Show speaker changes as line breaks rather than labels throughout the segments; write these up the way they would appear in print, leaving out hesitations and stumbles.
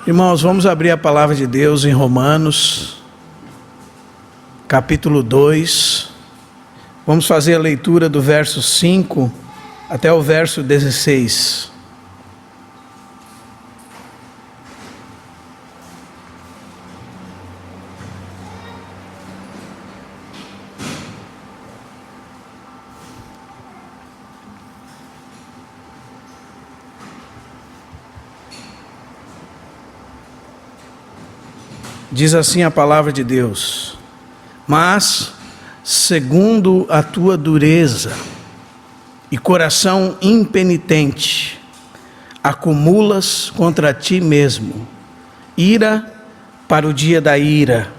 Irmãos, vamos abrir a palavra de Deus em Romanos, capítulo 2. Vamos fazer a leitura do verso 5 até o verso 16. Diz assim a palavra de Deus: mas, segundo a tua dureza e coração impenitente, acumulas contra ti mesmo ira para o dia da ira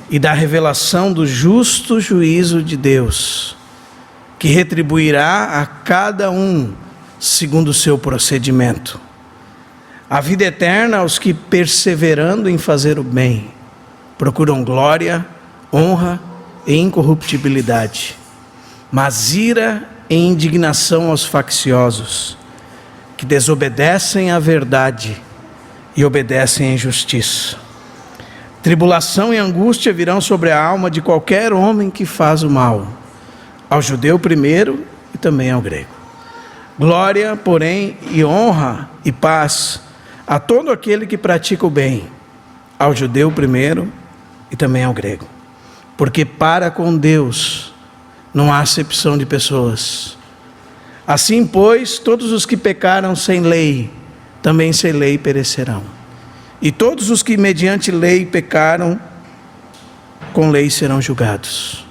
e da revelação do justo juízo de Deus, que retribuirá a cada um segundo o seu procedimento. A vida eterna aos que, perseverando em fazer o bem, procuram glória, honra e incorruptibilidade, mas ira e indignação aos facciosos, que desobedecem à verdade e obedecem à injustiça. Tribulação e angústia virão sobre a alma de qualquer homem que faz o mal, ao judeu primeiro e também ao grego. Glória, porém, e honra e paz a todo aquele que pratica o bem, ao judeu primeiro e também ao grego. Porque para com Deus não há acepção de pessoas. Assim, pois, todos os que pecaram sem lei, também sem lei perecerão. E todos os que mediante lei pecaram, com lei serão julgados.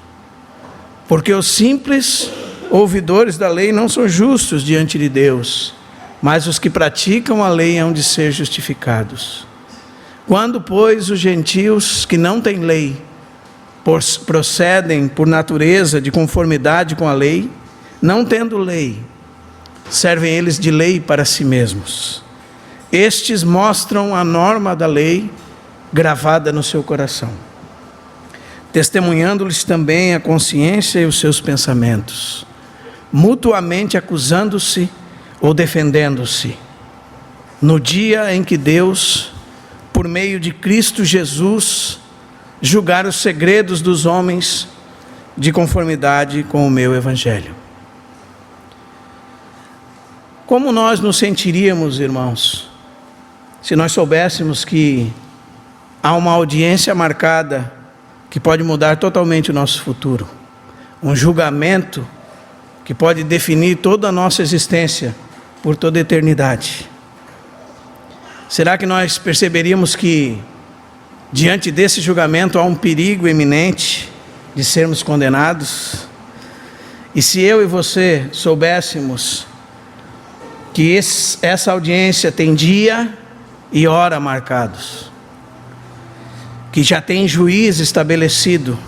Porque os simples ouvidores da lei não são justos diante de Deus, mas os que praticam a lei hão de ser justificados. Quando, pois, os gentios que não têm lei procedem por natureza de conformidade com a lei, não tendo lei, servem eles de lei para si mesmos. Estes mostram a norma da lei gravada no seu coração, testemunhando-lhes também a consciência e os seus pensamentos, mutuamente acusando-se ou defendendo-se, no dia em que Deus, por meio de Cristo Jesus, julgar os segredos dos homens de conformidade com o meu Evangelho. Como nós nos sentiríamos, irmãos, se nós soubéssemos que há uma audiência marcada que pode mudar totalmente o nosso futuro, um julgamento que pode definir toda a nossa existência por toda a eternidade? Será que nós perceberíamos que, diante desse julgamento, há um perigo iminente de sermos condenados? E se eu e você soubéssemos que essa audiência tem dia e hora marcados, que já tem juiz estabelecido,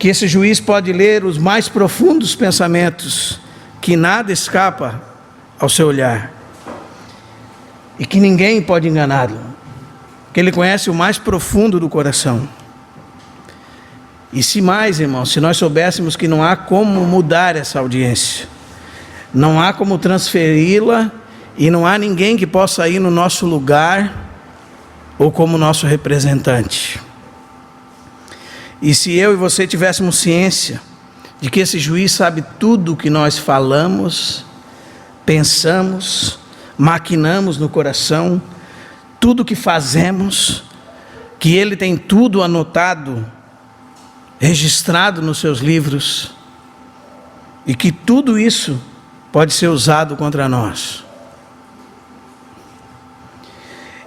que esse juiz pode ler os mais profundos pensamentos, que nada escapa ao seu olhar, e que ninguém pode enganá-lo, que ele conhece o mais profundo do coração. E se mais, irmãos, se nós soubéssemos que não há como mudar essa audiência, não há como transferi-la, e não há ninguém que possa ir no nosso lugar, ou como nosso representante. E se eu e você tivéssemos ciência de que esse juiz sabe tudo o que nós falamos, pensamos, maquinamos no coração, tudo o que fazemos, que ele tem tudo anotado, registrado nos seus livros, e que tudo isso pode ser usado contra nós.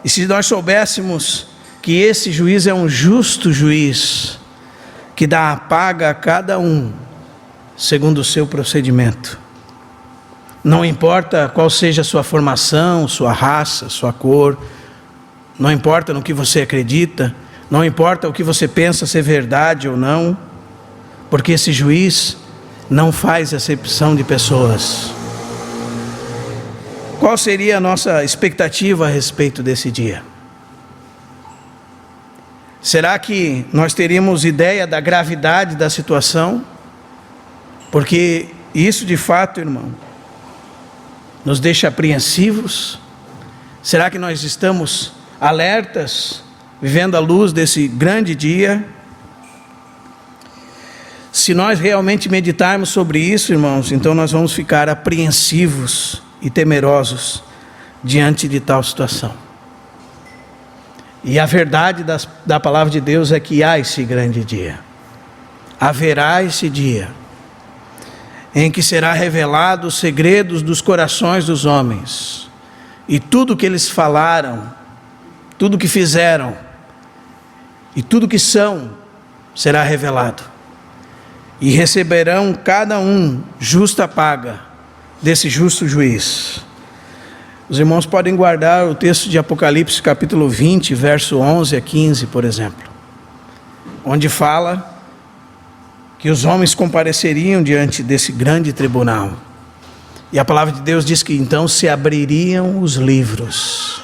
E se nós soubéssemos que esse juiz é um justo juiz, que dá a paga a cada um segundo o seu procedimento, não importa qual seja a sua formação, sua raça, sua cor, não importa no que você acredita, não importa o que você pensa ser verdade ou não, porque esse juiz não faz acepção de pessoas. Qual seria a nossa expectativa a respeito desse dia? Será que nós teríamos ideia da gravidade da situação? Porque isso de fato, irmão, nos deixa apreensivos, Será que nós estamos alertas, vivendo à luz desse grande dia? Se nós realmente meditarmos sobre isso, irmãos, então nós vamos ficar apreensivos e temerosos diante de tal situação. E a verdade da palavra de Deus é que há esse grande dia. Haverá esse dia em que será revelado os segredos dos corações dos homens. E tudo que eles falaram, tudo que fizeram e tudo que são será revelado. E receberão cada um justa paga desse justo juiz. Os irmãos podem guardar o texto de Apocalipse capítulo 20, verso 11 a 15, por exemplo, onde fala que os homens compareceriam diante desse grande tribunal. E a palavra de Deus diz que então se abririam os livros,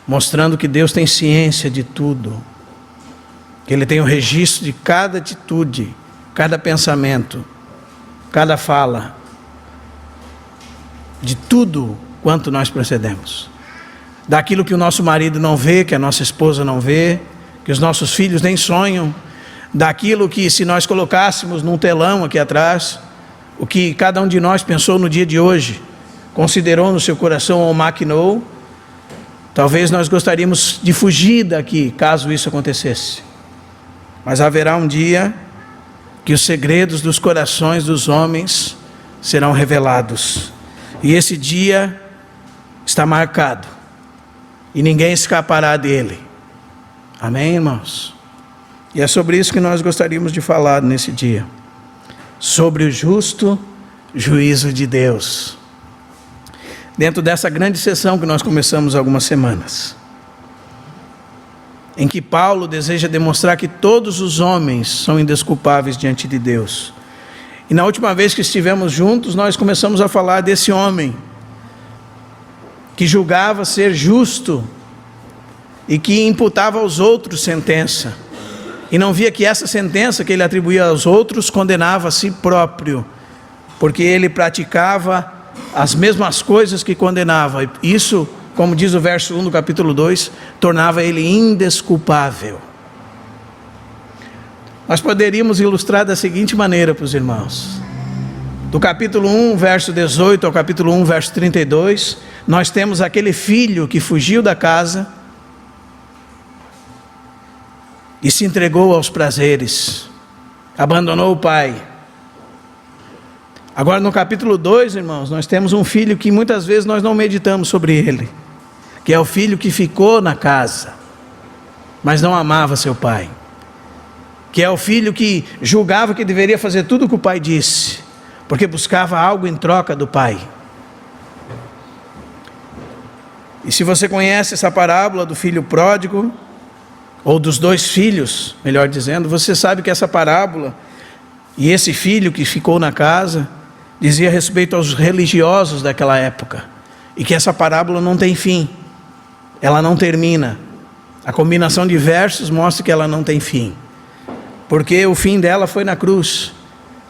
mostrando que Deus tem ciência de tudo, que Ele tem o registro de cada atitude, cada pensamento, cada fala, de tudo quanto nós procedemos. Daquilo que o nosso marido não vê, que a nossa esposa não vê, que os nossos filhos nem sonham, daquilo que se nós colocássemos num telão aqui atrás, o que cada um de nós pensou no dia de hoje, considerou no seu coração ou maquinou, talvez nós gostaríamos de fugir daqui, caso isso acontecesse. Mas haverá um dia que os segredos dos corações dos homens serão revelados. E esse dia está marcado. E ninguém escapará dele. Amém, irmãos? E é sobre isso que nós gostaríamos de falar nesse dia. Sobre o justo juízo de Deus. Dentro dessa grande sessão que nós começamos há algumas semanas, em que Paulo deseja demonstrar que todos os homens são indesculpáveis diante de Deus. E na última vez que estivemos juntos, nós começamos a falar desse homem que julgava ser justo e que imputava aos outros sentença, e não via que essa sentença que ele atribuía aos outros condenava a si próprio, porque ele praticava as mesmas coisas que condenava. Isso, como diz o verso 1 do capítulo 2, tornava ele indesculpável. Nós poderíamos ilustrar da seguinte maneira para os irmãos. Do capítulo 1, verso 18 ao capítulo 1, verso 32, nós temos aquele filho que fugiu da casa e se entregou aos prazeres, abandonou o pai. Agora no capítulo 2, irmãos, nós temos um filho que muitas vezes nós não meditamos sobre ele, que é o filho que ficou na casa, mas não amava seu pai, que é o filho que julgava que deveria fazer tudo o que o pai disse, porque buscava algo em troca do pai. E se você conhece essa parábola do filho pródigo, ou dos dois filhos, melhor dizendo, você sabe que essa parábola, e esse filho que ficou na casa, dizia respeito aos religiosos daquela época, e que essa parábola não tem fim, ela não termina. A combinação de versos mostra que ela não tem fim, porque o fim dela foi na cruz,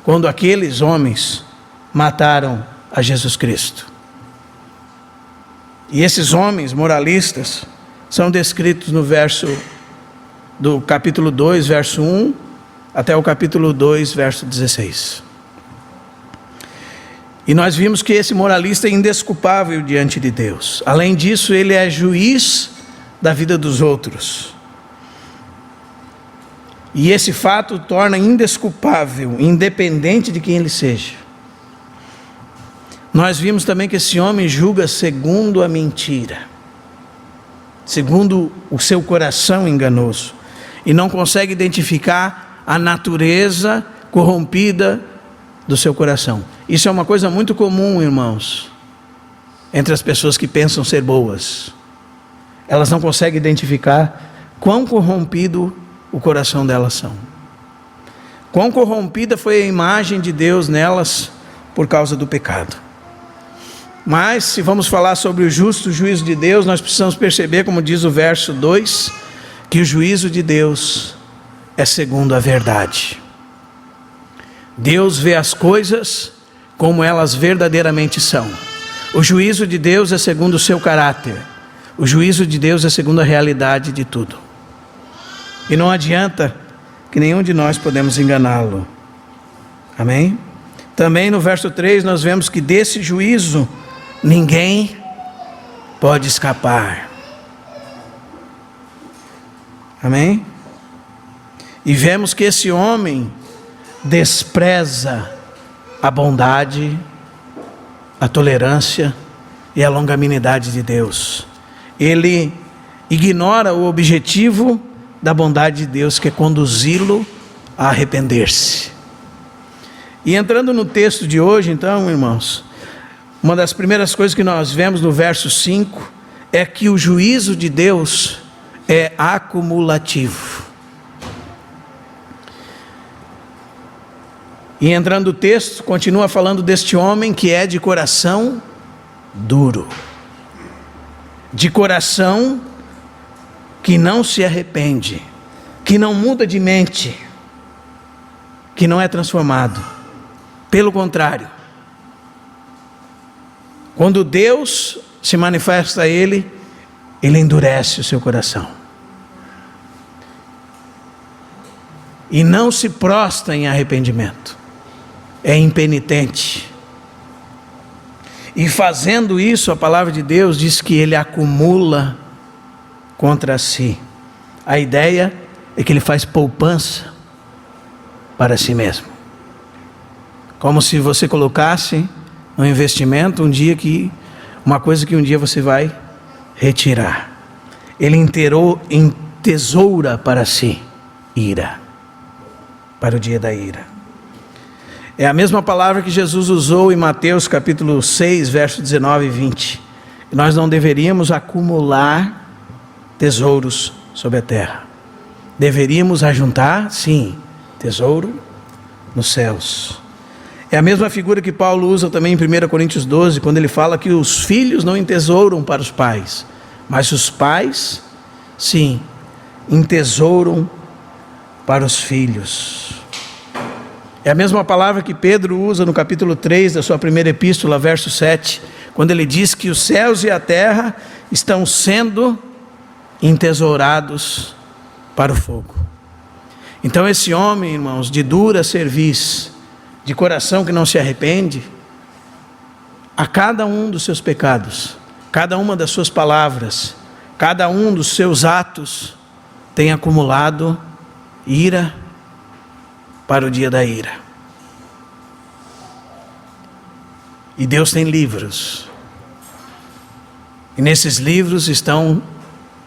quando aqueles homens mataram a Jesus Cristo. E esses homens moralistas são descritos no verso do capítulo 2, verso 1, até o capítulo 2, verso 16. E nós vimos que esse moralista é indesculpável diante de Deus. Além disso, ele é juiz da vida dos outros. E esse fato o torna indesculpável, independente de quem ele seja. Nós vimos também que esse homem julga segundo a mentira, segundo o seu coração enganoso, e não consegue identificar a natureza corrompida do seu coração. Isso é uma coisa muito comum, irmãos, entre as pessoas que pensam ser boas. Elas não conseguem identificar quão corrompido o coração delas são. Quão corrompida foi a imagem de Deus nelas por causa do pecado. Mas, se vamos falar sobre o justo juízo de Deus, nós precisamos perceber, como diz o verso 2, que o juízo de Deus é segundo a verdade. Deus vê as coisas como elas verdadeiramente são. O juízo de Deus é segundo o seu caráter. O juízo de Deus é segundo a realidade de tudo. E não adianta que nenhum de nós podemos enganá-lo. Amém? Também no verso 3 nós vemos que desse juízo ninguém pode escapar. Amém? E vemos que esse homem despreza a bondade, a tolerância e a longanimidade de Deus. Ele ignora o objetivo da bondade de Deus, que é conduzi-lo a arrepender-se. E entrando no texto de hoje, então, irmãos, uma das primeiras coisas que nós vemos no verso 5 é que o juízo de Deus é acumulativo. E entrando no texto, continua falando deste homem que é de coração duro, de coração que não se arrepende, que não muda de mente, que não é transformado. Pelo contrário, quando Deus se manifesta a ele, ele endurece o seu coração. E não se prostra em arrependimento. É impenitente. E fazendo isso, a palavra de Deus diz que ele acumula contra si. A ideia é que ele faz poupança para si mesmo. Como se você colocasse um investimento uma coisa que um dia você vai retirar. Ele entesoura para si ira, para o dia da ira. É a mesma palavra que Jesus usou em Mateus capítulo 6, versos 19 e 20. Nós não deveríamos acumular tesouros sobre a terra. Deveríamos ajuntar, sim, tesouro nos céus. É a mesma figura que Paulo usa também em 1 Coríntios 12, quando ele fala que os filhos não entesouram para os pais, mas os pais, sim, entesouram para os filhos. É a mesma palavra que Pedro usa no capítulo 3 da sua primeira epístola, verso 7, quando ele diz que os céus e a terra estão sendo entesourados para o fogo. Então esse homem, irmãos, de dura cerviz, de coração que não se arrepende, a cada um dos seus pecados, cada uma das suas palavras, cada um dos seus atos, tem acumulado ira para o dia da ira. E Deus tem livros, e nesses livros estão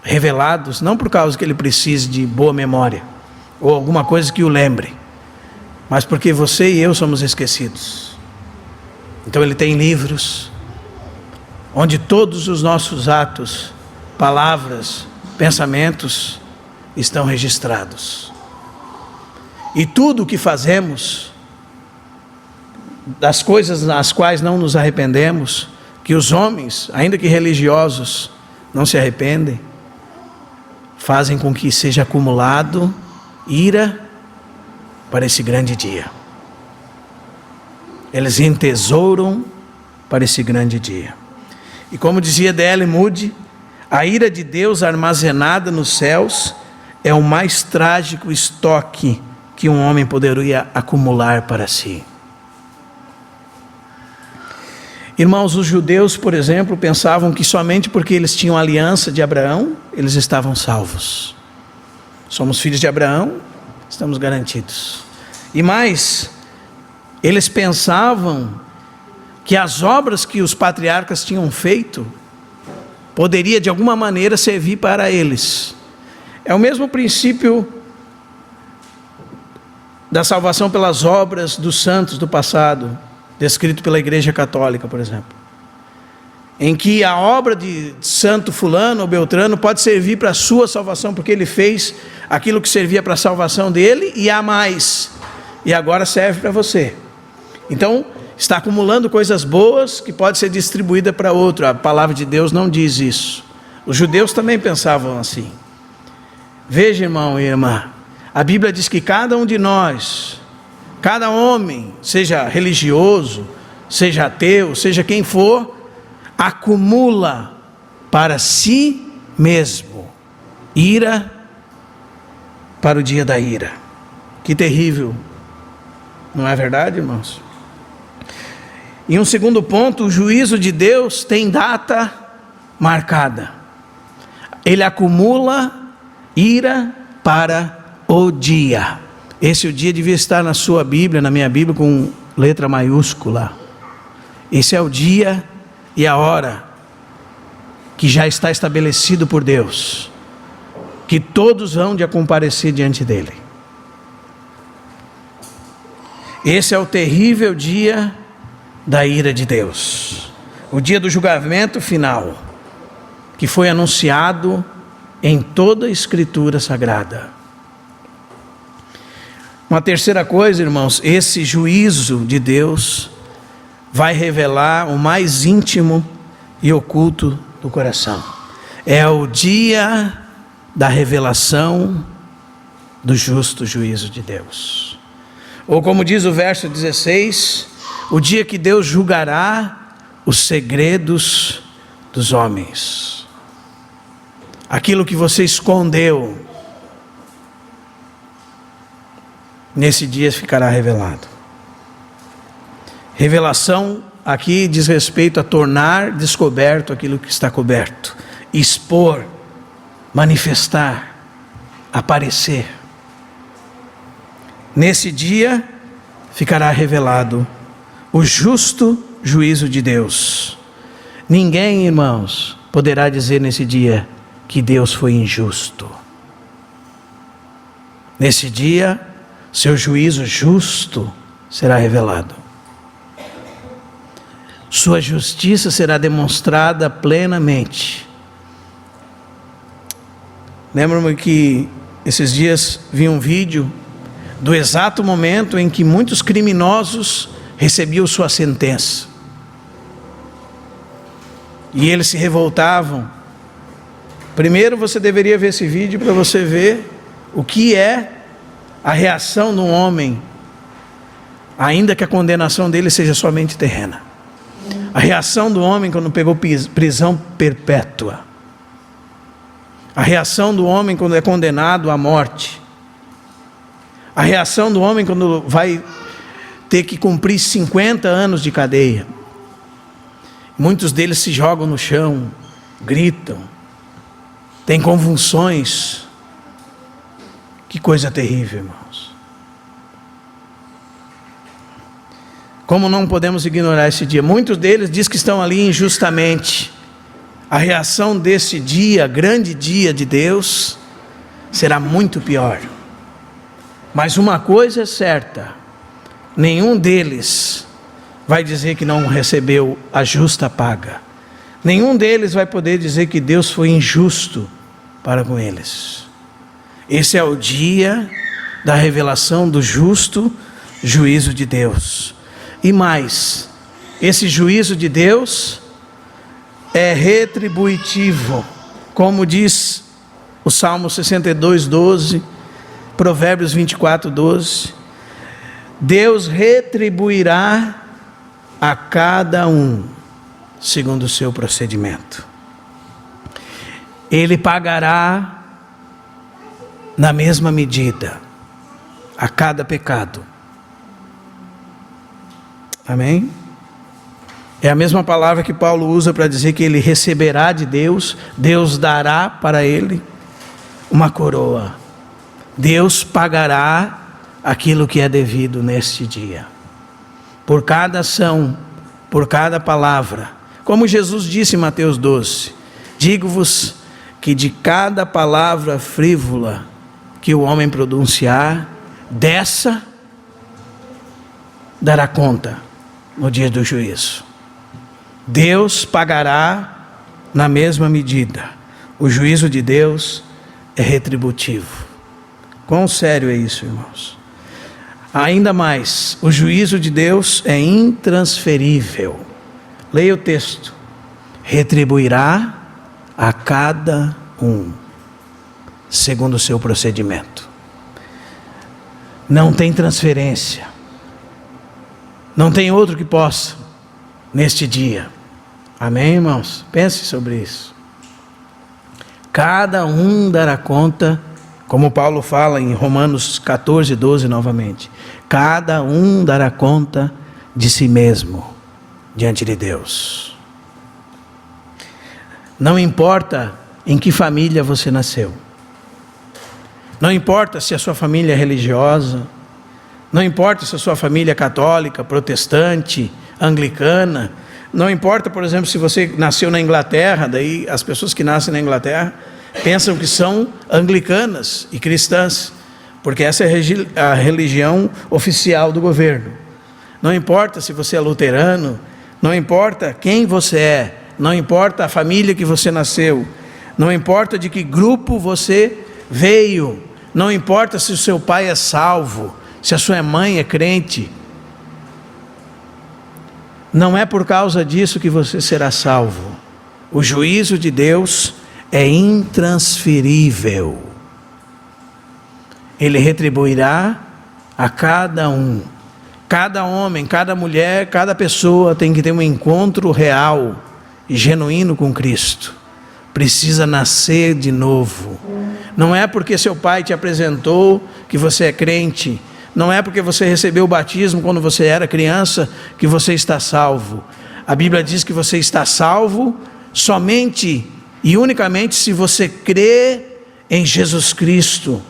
revelados, não por causa que ele precise de boa memória, ou alguma coisa que o lembre, mas porque você e eu somos esquecidos. Então ele tem livros, onde todos os nossos atos, palavras, pensamentos estão registrados. E tudo o que fazemos, das coisas nas quais não nos arrependemos, que os homens, ainda que religiosos, não se arrependem, fazem com que seja acumulado ira para esse grande dia. Eles entesouram para esse grande dia. E como dizia D.L. Moody, a ira de Deus armazenada nos céus é o mais trágico estoque que um homem poderia acumular para si. Irmãos, os judeus, por exemplo, pensavam que somente porque eles tinham a aliança de Abraão, eles estavam salvos. Somos filhos de Abraão, estamos garantidos. E mais, eles pensavam que as obras que os patriarcas tinham feito poderia de alguma maneira servir para eles. É o mesmo princípio da salvação pelas obras dos santos do passado, descrito pela Igreja Católica, por exemplo, em que a obra de santo fulano ou beltrano pode servir para a sua salvação, porque ele fez aquilo que servia para a salvação dele e há mais, e agora serve para você. Então, está acumulando coisas boas que pode ser distribuída para outro. A palavra de Deus não diz isso. Os judeus também pensavam assim. Veja, irmão e irmã, a Bíblia diz que cada um de nós, cada homem, seja religioso, seja ateu, seja quem for, acumula para si mesmo ira para o dia da ira. Que terrível, não é verdade, irmãos? E um segundo ponto, o juízo de Deus tem data marcada. Ele acumula ira para o dia. Esse o dia devia estar na sua Bíblia, na minha Bíblia, com letra maiúscula. Esse é o dia e a hora que já está estabelecido por Deus, que todos vão de comparecer diante dele. Esse é o terrível dia da ira de Deus, o dia do julgamento final, que foi anunciado em toda a Escritura Sagrada. Uma terceira coisa, irmãos, esse juízo de Deus vai revelar o mais íntimo e oculto do coração. É o dia da revelação do justo juízo de Deus. Ou como diz o verso 16, o dia que Deus julgará os segredos dos homens. Aquilo que você escondeu, nesse dia ficará revelado. Revelação aqui diz respeito a tornar descoberto aquilo que está coberto, expor, manifestar, aparecer. Nesse dia ficará revelado o justo juízo de Deus. Ninguém, irmãos, poderá dizer nesse dia que Deus foi injusto. Nesse dia, seu juízo justo será revelado. Sua justiça será demonstrada plenamente. Lembro-me que esses dias vi um vídeo do exato momento em que muitos criminosos recebiam sua sentença. E eles se revoltavam. Primeiro você deveria ver esse vídeo para você ver o que é a reação de um homem, ainda que a condenação dele seja somente terrena. A reação do homem quando pegou prisão perpétua. A reação do homem quando é condenado à morte. A reação do homem quando vai ter que cumprir 50 anos de cadeia. Muitos deles se jogam no chão, gritam, têm convulsões. Que coisa terrível, irmãos. Como não podemos ignorar esse dia? Muitos deles dizem que estão ali injustamente. A reação desse dia, grande dia de Deus, será muito pior. Mas uma coisa é certa: nenhum deles vai dizer que não recebeu a justa paga. Nenhum deles vai poder dizer que Deus foi injusto para com eles. Esse é o dia da revelação do justo juízo de Deus. E mais, esse juízo de Deus é retributivo, como diz o Salmo 62, 12, Provérbios 24, 12. Deus retribuirá a cada um segundo o seu procedimento. Ele pagará na mesma medida a cada pecado. Amém? É a mesma palavra que Paulo usa para dizer que ele receberá de Deus, Deus dará para ele uma coroa. Deus pagará aquilo que é devido neste dia. Por cada ação, por cada palavra. Como Jesus disse em Mateus 12: digo-vos que de cada palavra frívola que o homem pronunciar, dessa dará conta no dia do juízo. Deus pagará na mesma medida. O juízo de Deus é retributivo. Quão sério é isso, irmãos? Ainda mais, o juízo de Deus é intransferível. Leia o texto. Retribuirá a cada um segundo o seu procedimento. Não tem transferência. Não tem outro que possa, neste dia, Amém, irmãos? Pense sobre isso. Cada um dará conta, como Paulo fala em Romanos 14, 12 novamente. Cada um dará conta de si mesmo diante de Deus. Não importa em que família você nasceu. Não importa se a sua família é religiosa. Não importa se a sua família é católica, protestante, anglicana. Não importa, por exemplo, se você nasceu na Inglaterra, daí as pessoas que nascem na Inglaterra pensam que são anglicanas e cristãs, porque essa é a religião oficial do governo. Não importa se você é luterano, não importa quem você é, não importa a família que você nasceu, não importa de que grupo você veio, não importa se o seu pai é salvo, se a sua mãe é crente. Não é por causa disso que você será salvo. O juízo de Deus é intransferível. Ele retribuirá a cada um. Cada homem, cada mulher, cada pessoa tem que ter um encontro real e genuíno com Cristo. Precisa nascer de novo. Não é porque seu pai te apresentou que você é crente. Não é porque você recebeu o batismo quando você era criança que você está salvo. A Bíblia diz que você está salvo somente e unicamente se você crê em Jesus Cristo.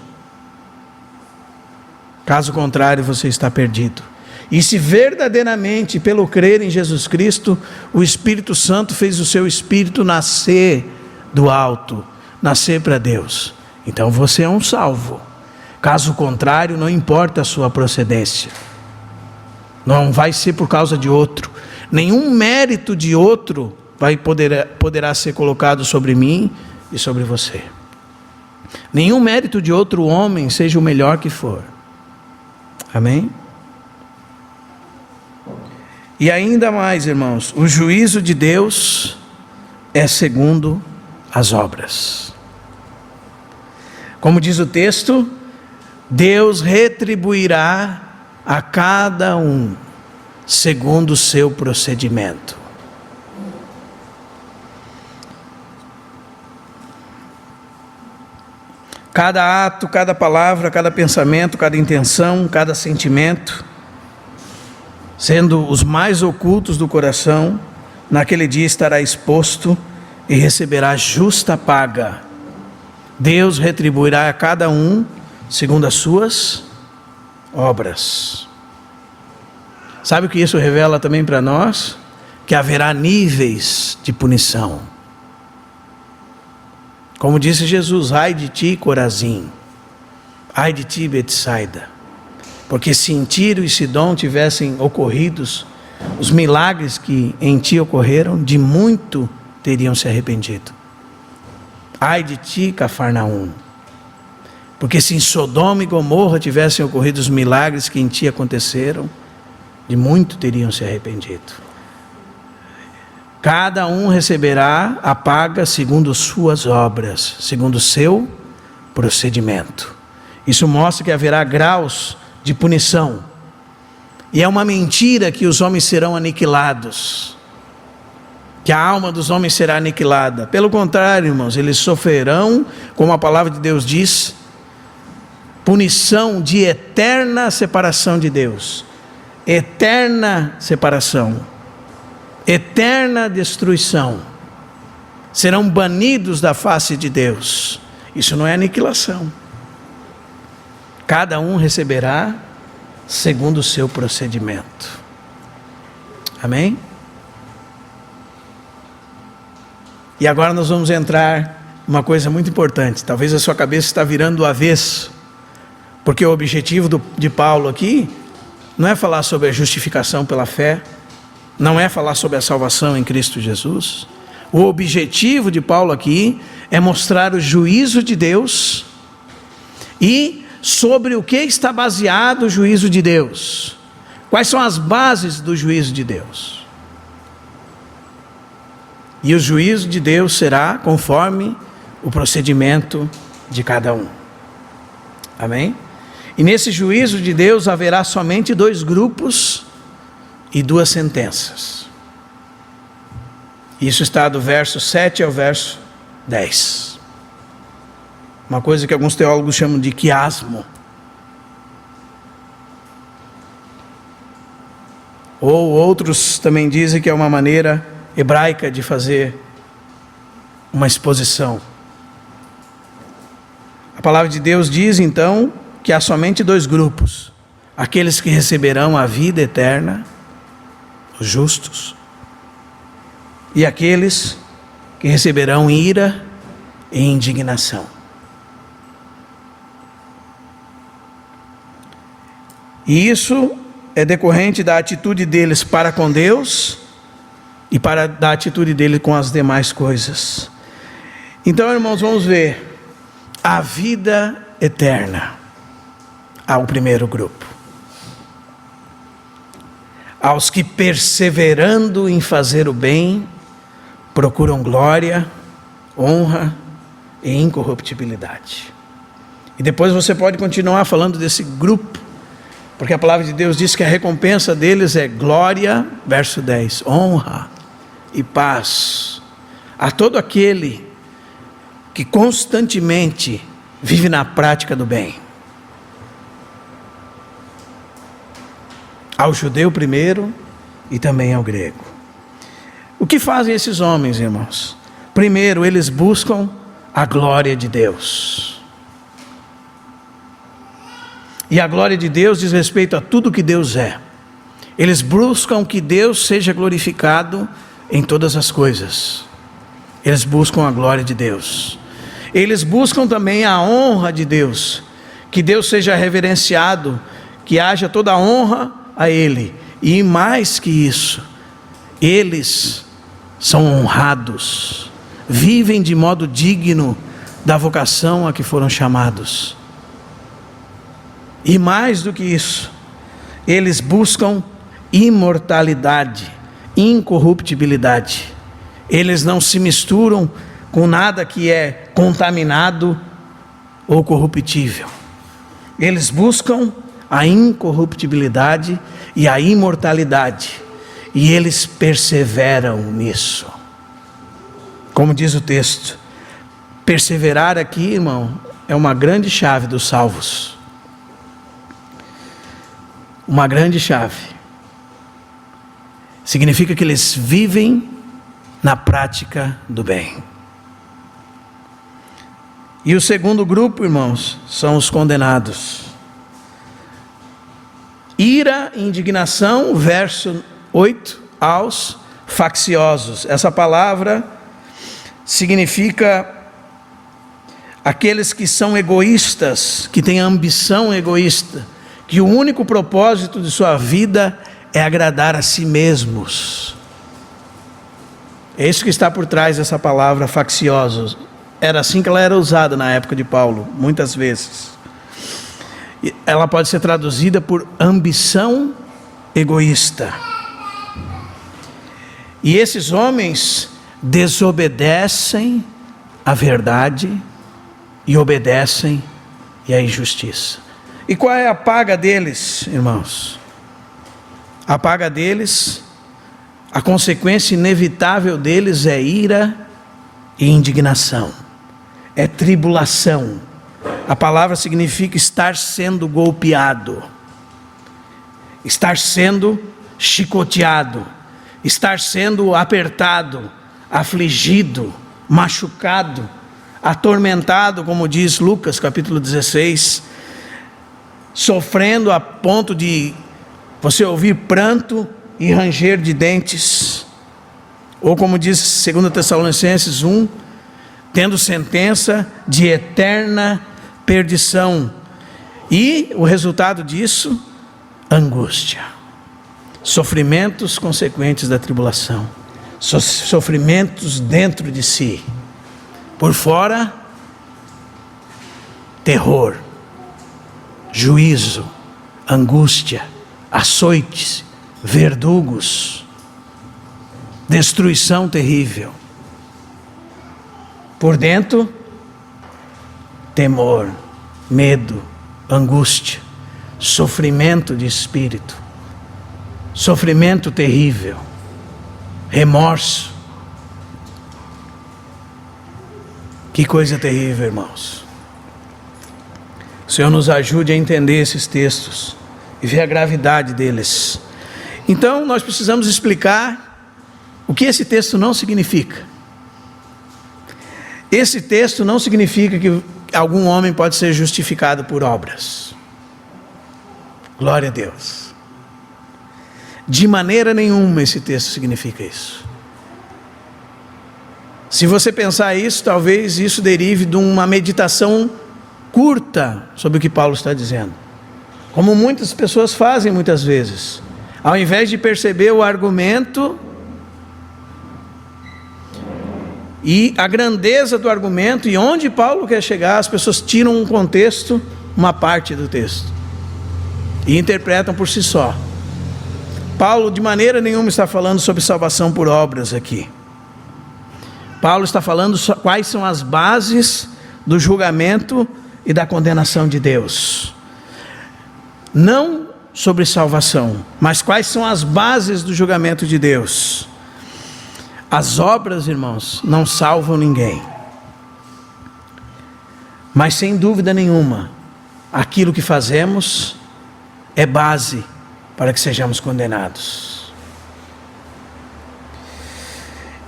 Caso contrário, você está perdido. E se verdadeiramente, pelo crer em Jesus Cristo, o Espírito Santo fez o seu espírito nascer do alto, nascer para Deus, então você é um salvo. Caso contrário, não importa a sua procedência. Não vai ser por causa de outro. Nenhum mérito de outro poderá ser colocado sobre mim e sobre você. Nenhum mérito de outro homem, seja o melhor que for. Amém? E ainda mais, irmãos, o juízo de Deus é segundo as obras. Como diz o texto, Deus retribuirá a cada um segundo o seu procedimento. Cada ato, cada palavra, cada pensamento, cada intenção, cada sentimento, sendo os mais ocultos do coração, naquele dia estará exposto e receberá justa paga. Deus retribuirá a cada um segundo as suas obras. Sabe o que isso revela também para nós? Que haverá níveis de punição. Como disse Jesus, ai de ti, Corazim, ai de ti, Betsaida, porque se em Tiro e Sidom tivessem ocorridos os milagres que em ti ocorreram, de muito teriam se arrependido. Ai de ti, Cafarnaum, porque se em Sodoma e Gomorra tivessem ocorrido os milagres que em ti aconteceram, de muito teriam se arrependido. Cada um receberá a paga segundo suas obras, segundo o seu procedimento. Isso mostra que haverá graus de punição. E é uma mentira que os homens serão aniquilados, que a alma dos homens será aniquilada. Pelo contrário, irmãos, eles sofrerão, como a palavra de Deus diz, punição de eterna separação de Deus. Eterna separação, eterna destruição. Serão banidos da face de Deus. Isso não é aniquilação. Cada um receberá segundo o seu procedimento. Amém? E agora nós vamos entrar numa coisa muito importante. Talvez a sua cabeça está virando do avesso, porque o objetivo de Paulo aqui não é falar sobre a justificação pela fé, não é falar sobre a salvação em Cristo Jesus. O objetivo de Paulo aqui é mostrar o juízo de Deus e sobre o que está baseado o juízo de Deus. Quais são as bases do juízo de Deus? E o juízo de Deus será conforme o procedimento de cada um. Amém? E nesse juízo de Deus haverá somente 2 grupos e 2 sentenças. Isso está do verso 7 ao verso 10. Uma coisa que alguns teólogos chamam de quiasmo. Ou outros também dizem que é uma maneira hebraica de fazer uma exposição. A palavra de Deus diz então que há somente dois grupos: aqueles que receberão a vida eterna, os justos, e aqueles que receberão ira e indignação. E isso é decorrente da atitude deles para com Deus e da atitude deles com as demais coisas. Então, irmãos, vamos ver a vida eterna ao primeiro grupo. Aos que, perseverando em fazer o bem, procuram glória, honra e incorruptibilidade. E depois você pode continuar falando desse grupo, porque a palavra de Deus diz que a recompensa deles é glória, verso 10, honra e paz a todo aquele que constantemente vive na prática do bem. Ao judeu primeiro e também ao grego. O que fazem esses homens, irmãos? Primeiro, eles buscam a glória de Deus. E a glória de Deus diz respeito a tudo que Deus é. Eles buscam que Deus seja glorificado em todas as coisas. Eles buscam a glória de Deus. Eles buscam também a honra de Deus, que Deus seja reverenciado, que haja toda a honra a Ele. E mais que isso, eles são honrados, vivem de modo digno da vocação a que foram chamados. E mais do que isso, eles buscam imortalidade, incorruptibilidade. Eles não se misturam com nada que é contaminado ou corruptível. Eles buscam a incorruptibilidade e a imortalidade, e eles perseveram nisso. Como diz o texto, perseverar aqui, irmão, é uma grande chave dos salvos. Uma grande chave. Significa que eles vivem na prática do bem. E o segundo grupo, irmãos, são os condenados. Ira e indignação, verso 8, aos facciosos. Essa palavra significa aqueles que são egoístas, que têm ambição egoísta, que o único propósito de sua vida é agradar a si mesmos. É isso que está por trás dessa palavra facciosos. Era assim que ela era usada na época de Paulo, muitas vezes. Ela pode ser traduzida por ambição egoísta. E esses homens desobedecem à verdade e obedecem à injustiça. E qual é a paga deles, irmãos? A paga deles, a consequência inevitável deles é ira e indignação. É tribulação. A palavra significa estar sendo golpeado, estar sendo chicoteado, estar sendo apertado, afligido, machucado, atormentado, como diz Lucas capítulo 16, sofrendo a ponto de você ouvir pranto e ranger de dentes, ou como diz 2 Tessalonicenses 1, tendo sentença de eterna perdição. E o resultado disso, angústia, sofrimentos consequentes da tribulação, sofrimentos dentro de si, por fora, terror, juízo, angústia, açoites, verdugos, destruição terrível. Por dentro, temor, medo, angústia, sofrimento de espírito, sofrimento terrível, remorso, Que coisa terrível, irmãos. O Senhor nos ajude a entender esses textos e ver a gravidade deles. Então, nós precisamos explicar o que esse texto não significa. Esse texto não significa que algum homem pode ser justificado por obras. Glória a Deus. De maneira nenhuma esse texto significa isso. Se você pensar isso, talvez isso derive de uma meditação curta sobre o que Paulo está dizendo. Como muitas pessoas fazem muitas vezes. Ao invés de perceber o argumento e a grandeza do argumento e onde Paulo quer chegar, as pessoas tiram um contexto, uma parte do texto e interpretam por si só. Paulo de maneira nenhuma está falando sobre salvação por obras aqui. Paulo está falando quais são as bases do julgamento e da condenação de Deus. Não sobre salvação, mas quais são as bases do julgamento de Deus. As obras, irmãos, não salvam ninguém. Mas sem dúvida nenhuma, aquilo que fazemos é base para que sejamos condenados.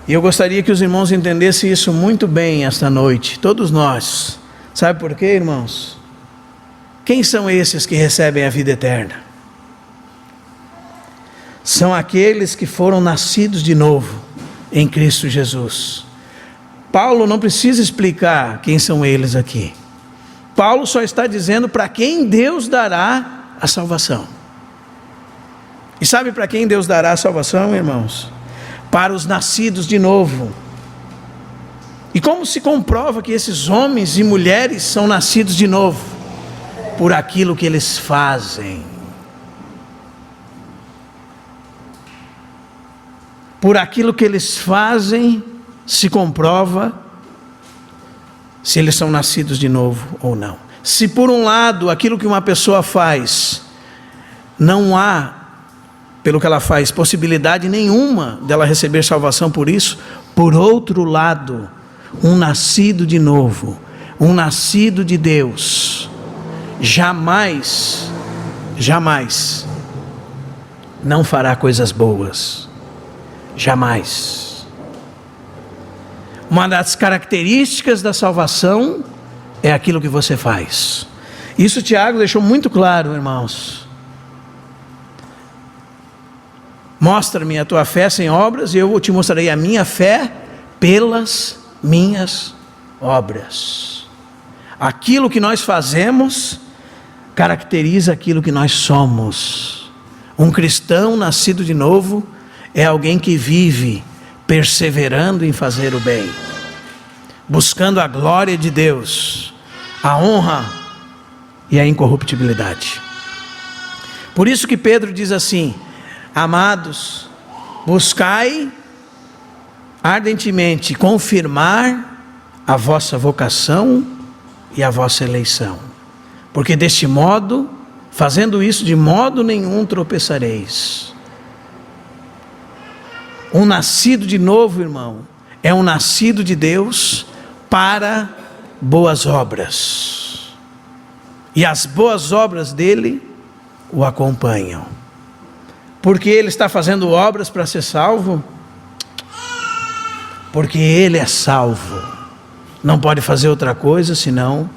E eu gostaria que os irmãos entendessem isso muito bem esta noite, todos nós. Sabe por quê, irmãos? Quem são esses que recebem a vida eterna? São aqueles que foram nascidos de novo em Cristo Jesus. Paulo não precisa explicar quem são eles aqui. Paulo só está dizendo para quem Deus dará a salvação. E sabe para quem Deus dará a salvação, irmãos? Para os nascidos de novo. E como se comprova que esses homens e mulheres são nascidos de novo? Por aquilo que eles fazem. Por aquilo que eles fazem, se comprova se eles são nascidos de novo ou não. Se por um lado, aquilo que uma pessoa faz, não há, pelo que ela faz, possibilidade nenhuma dela receber salvação por isso, por outro lado, um nascido de novo, um nascido de Deus, jamais não fará coisas boas. Jamais. Uma das características da salvação é aquilo que você faz. Isso Tiago deixou muito claro, irmãos. Mostra-me a tua fé sem obras e eu te mostrarei a minha fé pelas minhas obras. Aquilo que nós fazemos caracteriza aquilo que nós somos. Um cristão nascido de novo é alguém que vive perseverando em fazer o bem, buscando a glória de Deus, a honra e a incorruptibilidade. Por isso que Pedro diz assim: amados, buscai ardentemente confirmar a vossa vocação e a vossa eleição, porque deste modo, fazendo isso, de modo nenhum tropeçareis. Um nascido de novo, irmão, é um nascido de Deus para boas obras. E as boas obras dele o acompanham. Porque ele está fazendo obras para ser salvo? Porque ele é salvo. Não pode fazer outra coisa senão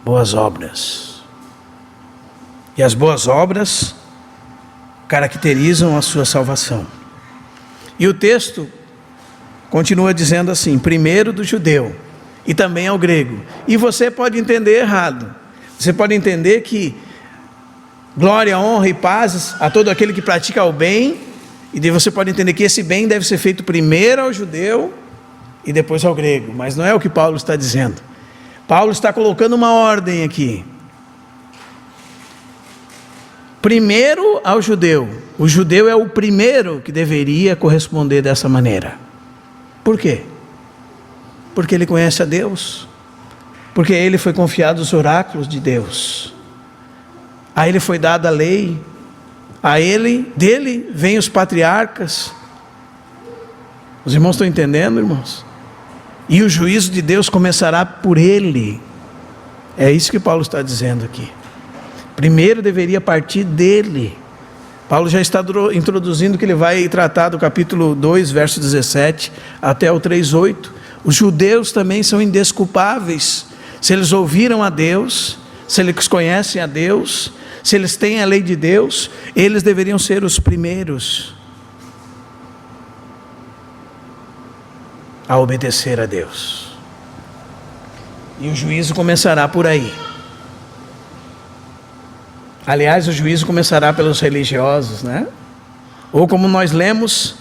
boas obras. E as boas obras caracterizam a sua salvação. E o texto continua dizendo assim: primeiro do judeu e também ao grego. E você pode entender errado. Você pode entender que glória, honra e paz a todo aquele que pratica o bem. E daí você pode entender que esse bem deve ser feito primeiro ao judeu e depois ao grego. Mas não é o que Paulo está dizendo. Paulo está colocando uma ordem aqui. Primeiro ao judeu. O judeu é o primeiro que deveria corresponder dessa maneira. Por quê? Porque ele conhece a Deus. Porque a ele foi confiado os oráculos de Deus. A ele foi dada a lei. Dele vêm os patriarcas. Os irmãos estão entendendo, irmãos? E o juízo de Deus começará por ele. É isso que Paulo está dizendo aqui. Primeiro deveria partir dele. Paulo já está introduzindo que ele vai tratar do capítulo 2, verso 17 até o 3:8. Os judeus também são indesculpáveis. Se eles ouviram a Deus, se eles conhecem a Deus, se eles têm a lei de Deus, eles deveriam ser os primeiros a obedecer a Deus. E o juízo começará por aí. Aliás, o juízo começará pelos religiosos, né? Ou como nós lemos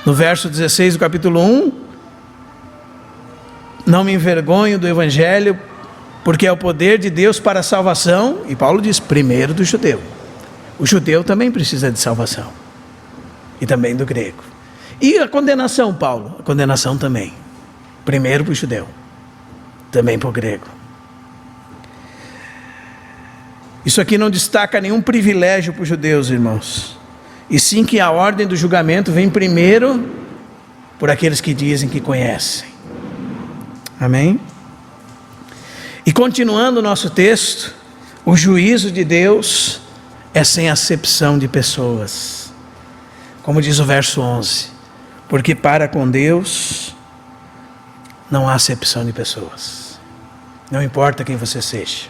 no verso 16 do capítulo 1, não me envergonho do Evangelho, porque é o poder de Deus para a salvação, e Paulo diz, primeiro do judeu. O judeu também precisa de salvação, e também do grego. E a condenação, Paulo? A condenação também, primeiro para o judeu, também para o grego. Isso aqui não destaca nenhum privilégio para os judeus, irmãos, e sim que a ordem do julgamento vem primeiro por aqueles que dizem que conhecem. Amém? E continuando o nosso texto, o juízo de Deus é sem acepção de pessoas. Como diz o verso 11, porque para com Deus não há acepção de pessoas. Não importa quem você seja.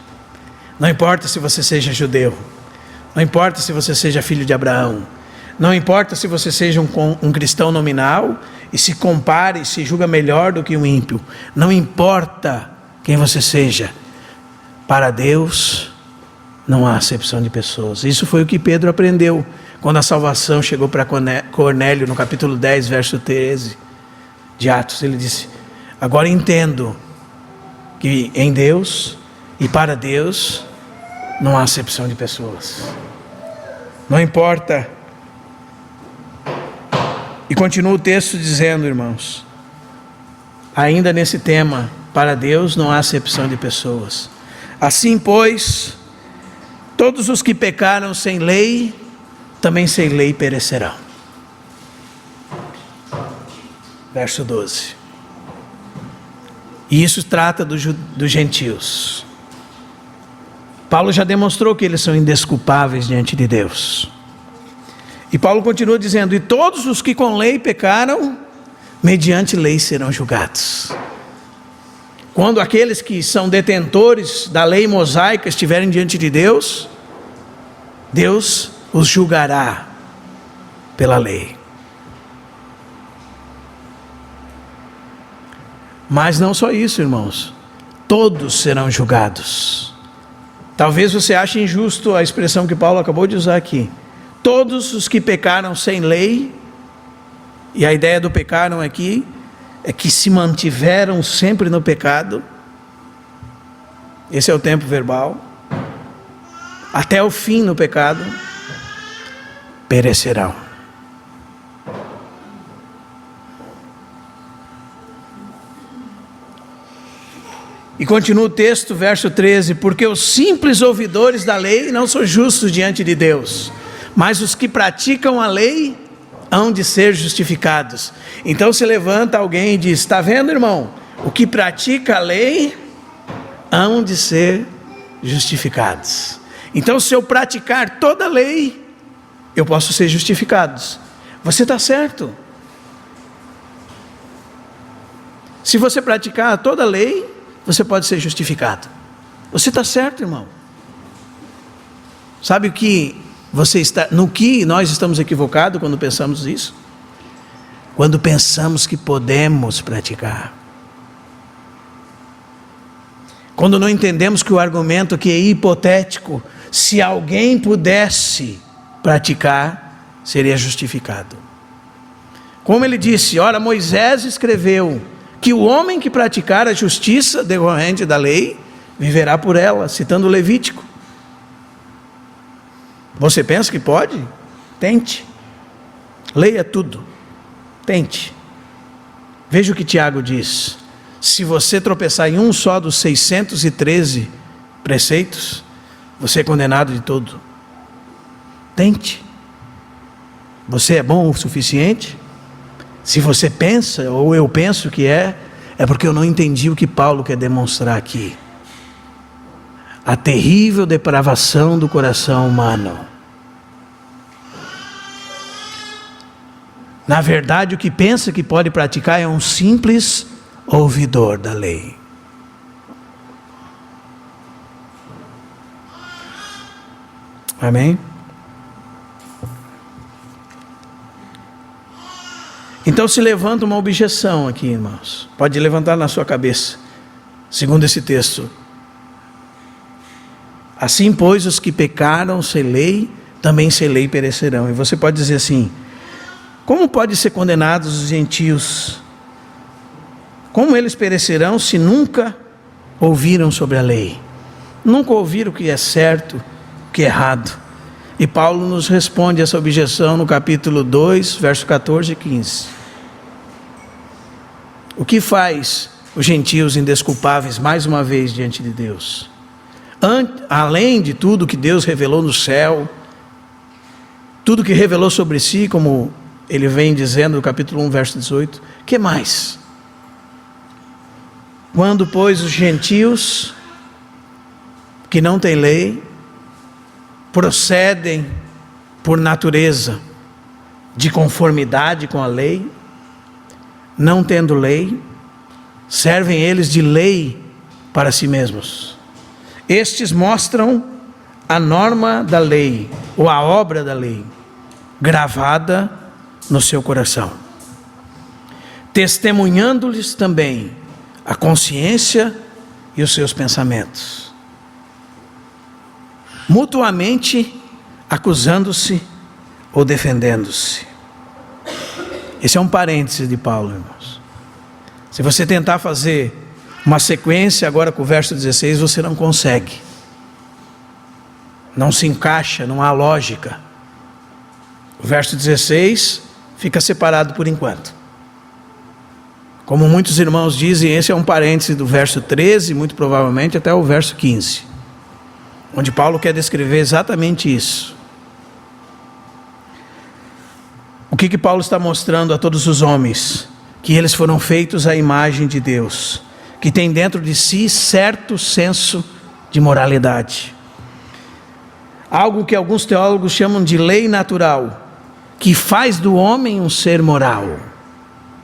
Não importa se você seja judeu. Não importa se você seja filho de Abraão. Não importa se você seja um cristão nominal e se compare e se julga melhor do que um ímpio. Não importa quem você seja, para Deus não há acepção de pessoas. Isso foi o que Pedro aprendeu quando a salvação chegou para Cornélio no capítulo 10, verso 13 de Atos. Ele disse, agora entendo que em Deus e para Deus não há acepção de pessoas. Não importa. E continua o texto dizendo, irmãos, ainda nesse tema, para Deus não há acepção de pessoas. Assim, pois, todos os que pecaram sem lei, também sem lei perecerão. Verso 12. E isso trata dos gentios. Paulo já demonstrou que eles são indesculpáveis diante de Deus. E Paulo continua dizendo, e todos os que com lei pecaram, mediante lei serão julgados. Quando aqueles que são detentores da lei mosaica estiverem diante de Deus, Deus os julgará pela lei. Mas não só isso, irmãos, todos serão julgados. Talvez você ache injusto a expressão que Paulo acabou de usar aqui. Todos os que pecaram sem lei, e a ideia do pecaram aqui é que se mantiveram sempre no pecado, esse é o tempo verbal, até o fim no pecado, perecerão. E continua o texto, verso 13, porque os simples ouvidores da lei não são justos diante de Deus, mas os que praticam a lei hão de ser justificados. Então se levanta alguém e diz, está vendo, irmão? O que pratica a lei hão de ser justificados. Então se eu praticar toda a lei, eu posso ser justificado. Você está certo. Se você praticar toda a lei, você pode ser justificado. Você está certo, irmão. Sabe o que no que nós estamos equivocados quando pensamos isso? Quando pensamos que podemos praticar. Quando não entendemos que o argumento que é hipotético, se alguém pudesse praticar, seria justificado. Como ele disse, ora, Moisés escreveu que o homem que praticar a justiça decorrente da lei, viverá por ela, citando o Levítico. Você pensa que pode? Tente. Leia tudo. Tente. Veja o que Tiago diz. Se você tropeçar em um só dos 613 preceitos, você é condenado de todo. Tente. Você é bom o suficiente? Se você pensa, ou eu penso que é porque eu não entendi o que Paulo quer demonstrar aqui. A terrível depravação do coração humano. Na verdade, o que pensa que pode praticar é um simples ouvidor da lei. Amém? Então se levanta uma objeção aqui, irmãos. Pode levantar na sua cabeça, segundo esse texto. Assim, pois, os que pecaram sem lei, também sem lei perecerão. E você pode dizer assim: como pode ser condenados os gentios? Como eles perecerão se nunca ouviram sobre a lei? Nunca ouviram o que é certo, o que é errado. E Paulo nos responde essa objeção no capítulo 2, verso 14 e 15. O que faz os gentios indesculpáveis mais uma vez diante de Deus? Além de tudo que Deus revelou no céu, tudo que revelou sobre si, como ele vem dizendo no capítulo 1, verso 18, que mais? Quando, pois, os gentios que não têm lei, procedem por natureza de conformidade com a lei, não tendo lei, servem eles de lei para si mesmos. Estes mostram a norma da lei, ou a obra da lei, gravada no seu coração, testemunhando-lhes também a consciência e os seus pensamentos, mutuamente acusando-se ou defendendo-se. Esse é um parêntese de Paulo, irmãos. Se você tentar fazer uma sequência agora com o verso 16, você não consegue. Não se encaixa, não há lógica. O verso 16 fica separado por enquanto. Como muitos irmãos dizem, esse é um parêntese do verso 13, muito provavelmente até o verso 15, onde Paulo quer descrever exatamente isso. O que Paulo está mostrando a todos os homens? Que eles foram feitos à imagem de Deus, que tem dentro de si certo senso de moralidade. Algo que alguns teólogos chamam de lei natural, que faz do homem um ser moral.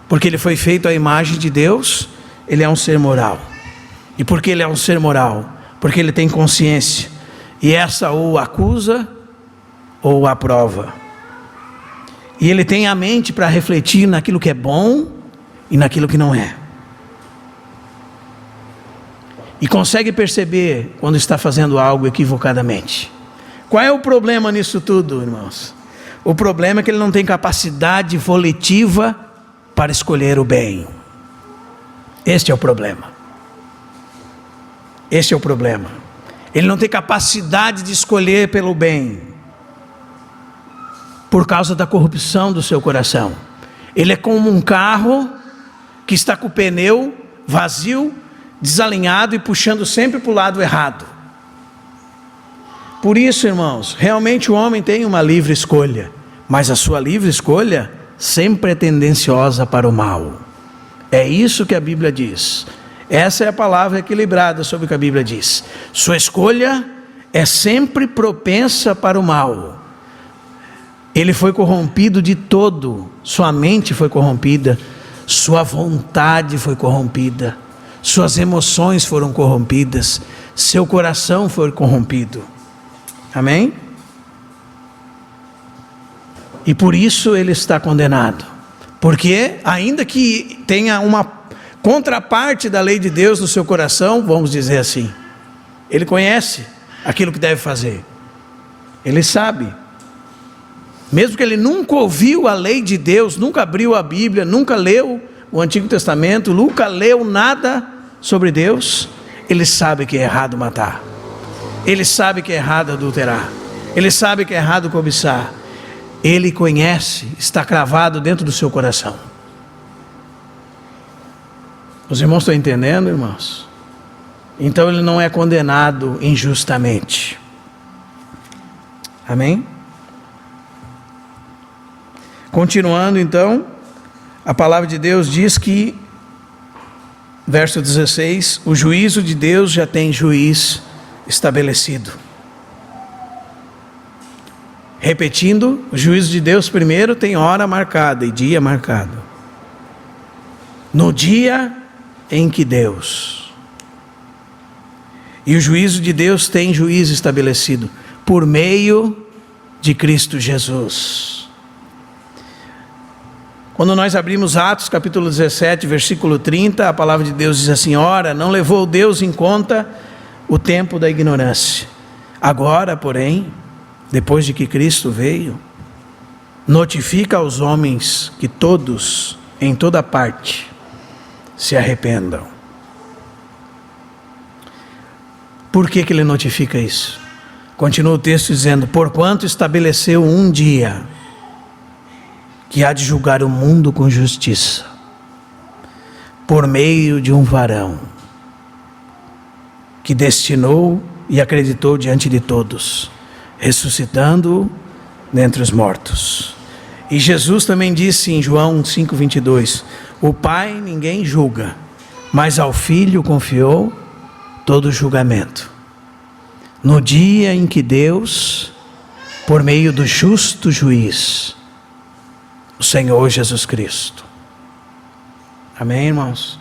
Porque ele foi feito à imagem de Deus, ele é um ser moral. E por que ele é um ser moral? Porque ele tem consciência, e essa ou acusa ou aprova. E ele tem a mente para refletir naquilo que é bom e naquilo que não é. E consegue perceber quando está fazendo algo equivocadamente. Qual é o problema nisso tudo, irmãos? O problema é que ele não tem capacidade volitiva para escolher o bem. Este é o problema. Este é o problema. Ele não tem capacidade de escolher pelo bem, por causa da corrupção do seu coração. Ele é como um carro que está com o pneu vazio, desalinhado e puxando sempre para o lado errado. Por isso, irmãos, realmente o homem tem uma livre escolha, mas a sua livre escolha sempre é tendenciosa para o mal. É isso que a Bíblia diz. Essa é a palavra equilibrada sobre o que a Bíblia diz. Sua escolha é sempre propensa para o mal. Ele foi corrompido de todo, sua mente foi corrompida, sua vontade foi corrompida, suas emoções foram corrompidas, seu coração foi corrompido. Amém? E por isso ele está condenado. Porque ainda que tenha uma contraparte da lei de Deus no seu coração, vamos dizer assim, ele conhece aquilo que deve fazer, ele sabe. Mesmo que ele nunca ouviu a lei de Deus, nunca abriu a Bíblia, nunca leu o Antigo Testamento, nunca leu nada sobre Deus, ele sabe que é errado matar, ele sabe que é errado adulterar, ele sabe que é errado cobiçar, ele conhece, está cravado dentro do seu coração. Os irmãos estão entendendo, irmãos? Então ele não é condenado injustamente. Amém? Continuando então, A palavra de Deus diz que, verso 16, o juízo de Deus já tem juiz estabelecido. Repetindo, o juízo de Deus primeiro tem hora marcada e dia marcado. No dia em que Deus. E o juízo de Deus tem juízo estabelecido por meio de Cristo Jesus. Quando nós abrimos Atos capítulo 17, versículo 30, a palavra de Deus diz assim: ora, não levou Deus em conta o tempo da ignorância. Agora, porém, depois de que Cristo veio, notifica aos homens que todos, em toda parte, se arrependam. Por que ele notifica isso? Continua o texto dizendo: porquanto estabeleceu um dia que há de julgar o mundo com justiça, por meio de um varão, que destinou e acreditou diante de todos, ressuscitando-o dentre os mortos. E Jesus também disse em João 5,22: o Pai ninguém julga, mas ao Filho confiou todo o julgamento, no dia em que Deus, por meio do justo juiz, o Senhor Jesus Cristo. Amém, irmãos?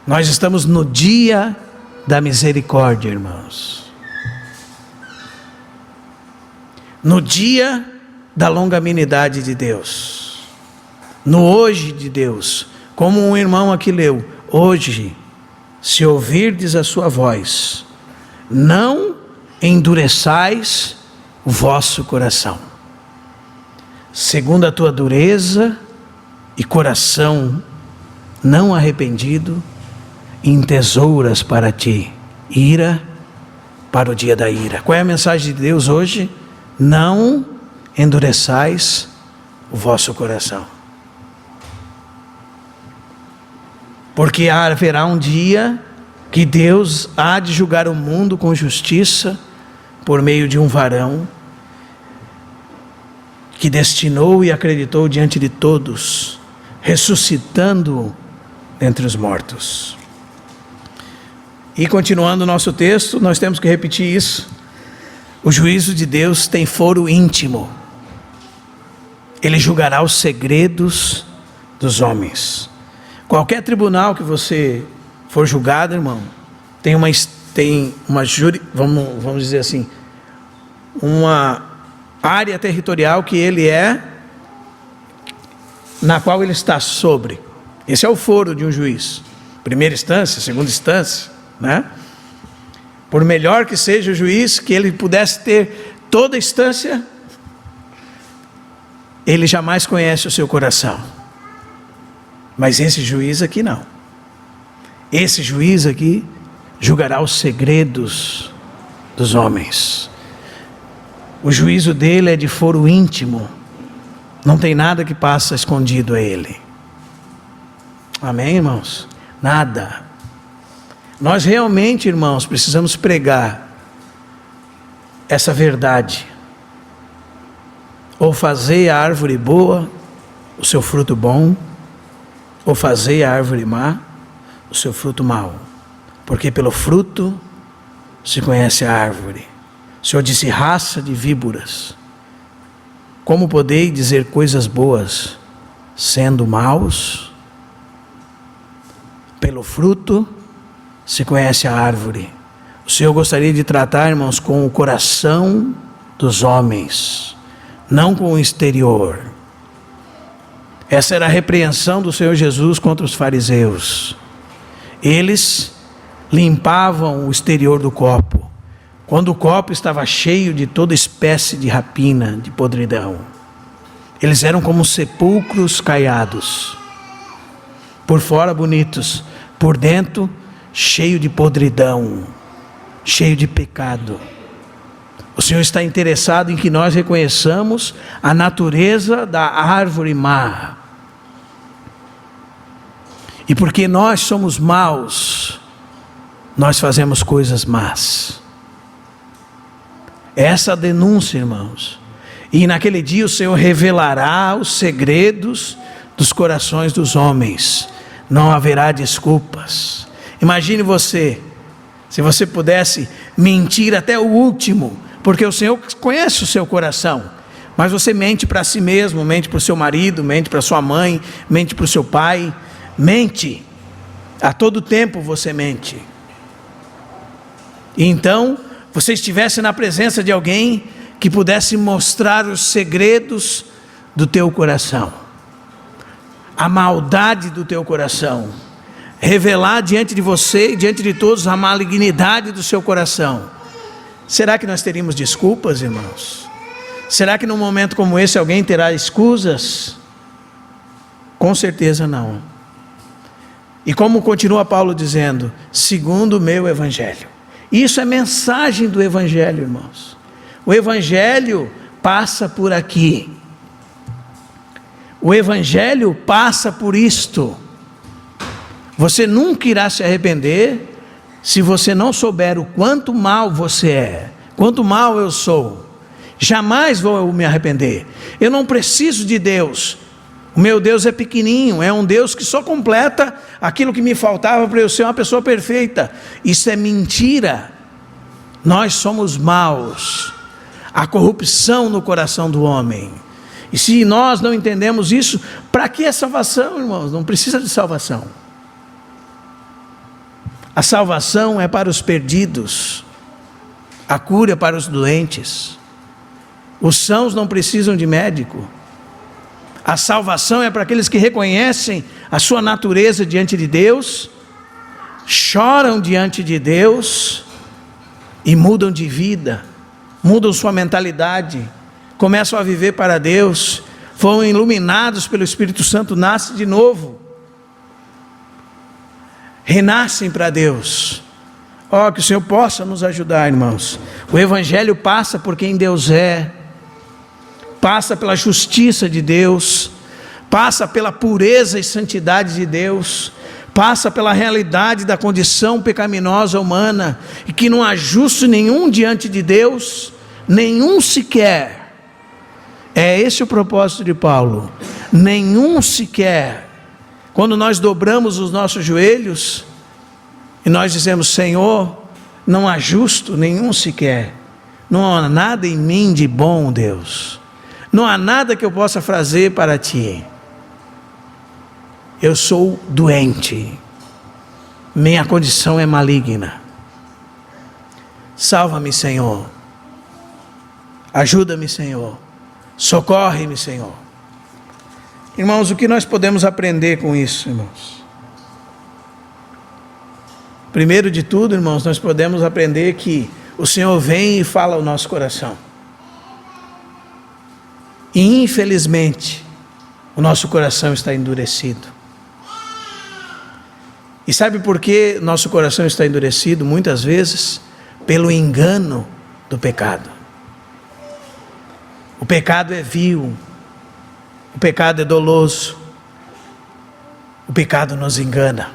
Nós estamos no dia da misericórdia, irmãos. No dia da longanimidade de Deus. No hoje de Deus. Como um irmão aqui leu: hoje, se ouvirdes a sua voz, não endureçais o vosso coração, segundo a tua dureza e coração não arrependido, entesouras para ti ira para o dia da ira. Qual é a mensagem de Deus hoje? Não endureçais o vosso coração, porque haverá um dia que Deus há de julgar o mundo com justiça por meio de um varão que destinou e acreditou diante de todos, ressuscitando dentre os mortos. E continuando o nosso texto, nós temos que repetir isso: o juízo de Deus tem foro íntimo. Ele julgará os segredos dos homens. Qualquer tribunal que você for julgado, irmão, tem uma vamos dizer assim, uma área territorial que ele é, na qual ele está sobre. Esse é o foro de um juiz. Primeira instância, segunda instância, né? Por melhor que seja o juiz, que ele pudesse ter toda a instância, ele jamais conhece o seu coração. Mas esse juiz aqui não. Esse juiz aqui julgará os segredos dos homens. O juízo dele é de foro íntimo. Não tem nada que passa escondido a ele. Amém, irmãos? Nada. Nós realmente, irmãos, precisamos pregar essa verdade. Ou fazer a árvore boa o seu fruto bom, ou fazer a árvore má o seu fruto mau. Porque pelo fruto se conhece a árvore. O Senhor disse: raça de víboras, como podeis dizer coisas boas, sendo maus? Pelo fruto se conhece a árvore. O Senhor gostaria de tratar, irmãos, com o coração dos homens, não com o exterior. Essa era a repreensão do Senhor Jesus contra os fariseus. Eles limpavam o exterior do copo, quando o copo estava cheio de toda espécie de rapina, de podridão. Eles eram como sepulcros caiados, por fora bonitos, por dentro cheio de podridão, cheio de pecado. O Senhor está interessado em que nós reconheçamos a natureza da árvore má. E porque nós somos maus, nós fazemos coisas más. Essa denúncia, irmãos, E naquele dia o Senhor revelará os segredos dos corações dos homens. Não haverá desculpas. Imagine você, se você pudesse mentir até o último, porque o Senhor conhece o seu coração, mas você mente para si mesmo, mente para o seu marido, mente para sua mãe, mente para o seu pai, mente, a todo tempo você mente. E então, você estivesse na presença de alguém que pudesse mostrar os segredos do teu coração, a maldade do teu coração, revelar diante de você e diante de todos a malignidade do seu coração. Será que nós teríamos desculpas, irmãos? Será que num momento como esse alguém terá escusas? Com certeza não. E como continua Paulo dizendo, segundo o meu evangelho. Isso é mensagem do evangelho, irmãos. O evangelho passa por aqui. O evangelho passa por isto. Você nunca irá se arrepender se você não souber o quanto mal você é, quanto mal eu sou. Jamais vou me arrepender. Eu não preciso de Deus. O meu Deus é pequenininho, é um Deus que só completa aquilo que me faltava para eu ser uma pessoa perfeita. Isso é mentira. Nós somos maus. Há corrupção no coração do homem. E se nós não entendemos isso, para que a salvação, irmãos? Não precisa de salvação. A salvação é para os perdidos. A cura é para os doentes. Os sãos não precisam de médico. A salvação é para aqueles que reconhecem a sua natureza diante de Deus, choram diante de Deus e mudam de vida, mudam sua mentalidade, começam a viver para Deus, foram iluminados pelo Espírito Santo, nascem de novo, renascem para Deus. Que o Senhor possa nos ajudar, irmãos. O Evangelho passa por quem Deus é, passa pela justiça de Deus, passa pela pureza e santidade de Deus, passa pela realidade da condição pecaminosa humana, e que não há justo nenhum diante de Deus, nenhum sequer. É esse o propósito de Paulo, nenhum sequer. Quando nós dobramos os nossos joelhos, e nós dizemos, Senhor, não há justo nenhum sequer, não há nada em mim de bom, Deus, não há nada que eu possa fazer para Ti, eu sou doente, minha condição é maligna, salva-me, Senhor, ajuda-me, Senhor, socorre-me, Senhor. Irmãos, o que nós podemos aprender com isso, irmãos? Primeiro de tudo, irmãos, nós podemos aprender que o Senhor vem e fala ao nosso coração. E infelizmente, o nosso coração está endurecido. E sabe por que nosso coração está endurecido? Muitas vezes, pelo engano do pecado. O pecado é vil, o pecado é doloso, o pecado nos engana,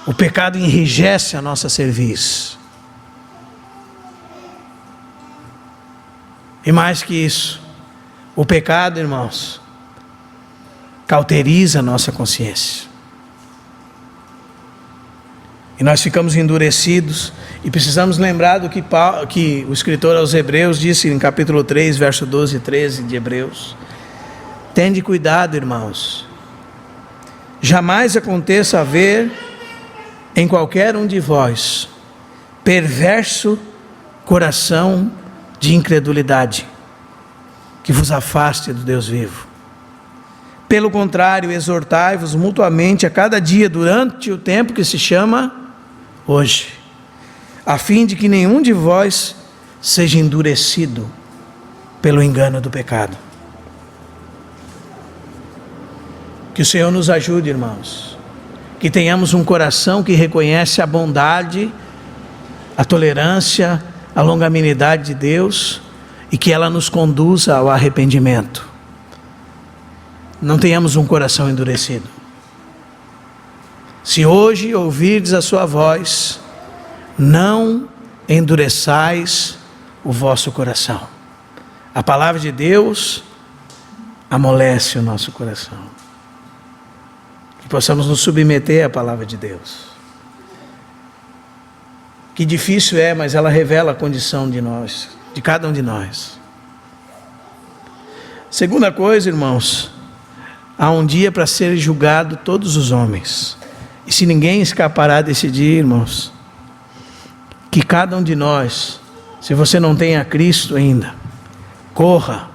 o pecado enrijece a nossa cerviz. E mais que isso, o pecado, irmãos, cauteriza a nossa consciência. E nós ficamos endurecidos, e precisamos lembrar do que o escritor aos Hebreus disse em capítulo 3, verso 12 e 13 de Hebreus. Tende cuidado, irmãos, jamais aconteça haver em qualquer um de vós perverso coração de incredulidade, que vos afaste do Deus vivo. Pelo contrário, exortai-vos mutuamente a cada dia, durante o tempo que se chama hoje, a fim de que nenhum de vós seja endurecido pelo engano do pecado. Que o Senhor nos ajude, irmãos, que tenhamos um coração que reconhece a bondade, a tolerância, a longanimidade de Deus, e que ela nos conduza ao arrependimento. Não tenhamos um coração endurecido. Se hoje ouvirdes a sua voz, não endureçais o vosso coração. A palavra de Deus amolece o nosso coração. Que possamos nos submeter à palavra de Deus. Que difícil é, mas ela revela a condição de nós, de cada um de nós. Segunda coisa, irmãos, há um dia para ser julgado todos os homens. E se ninguém escapará desse dia, irmãos, que cada um de nós, se você não tem a Cristo ainda, corra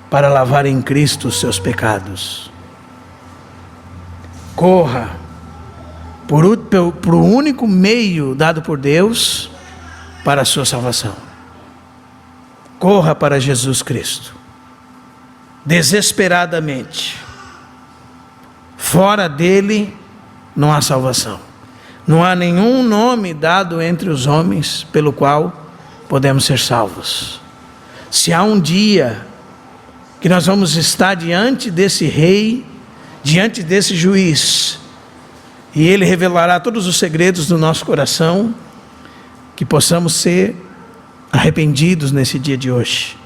para lavar em Cristo os seus pecados. Corra por o único meio dado por Deus para a sua salvação. Corra para Jesus Cristo, desesperadamente. Fora dele não há salvação. Não há nenhum nome dado entre os homens pelo qual podemos ser salvos. Se há um dia que nós vamos estar diante desse rei, diante desse juiz, e ele revelará todos os segredos do nosso coração, que possamos ser arrependidos nesse dia de hoje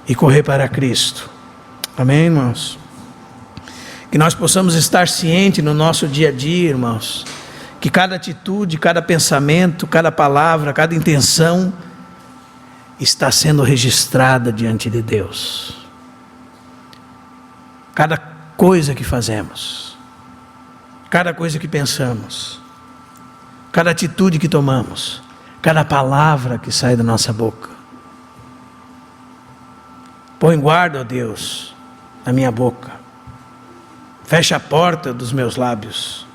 e correr para Cristo. Amém, irmãos? Que nós possamos estar cientes no nosso dia a dia, irmãos, que cada atitude, cada pensamento, cada palavra, cada intenção está sendo registrada diante de Deus. Cada coisa que fazemos, cada coisa que pensamos, cada atitude que tomamos, cada palavra que sai da nossa boca. Põe guarda, ó Deus, na minha boca. Fecha a porta dos meus lábios.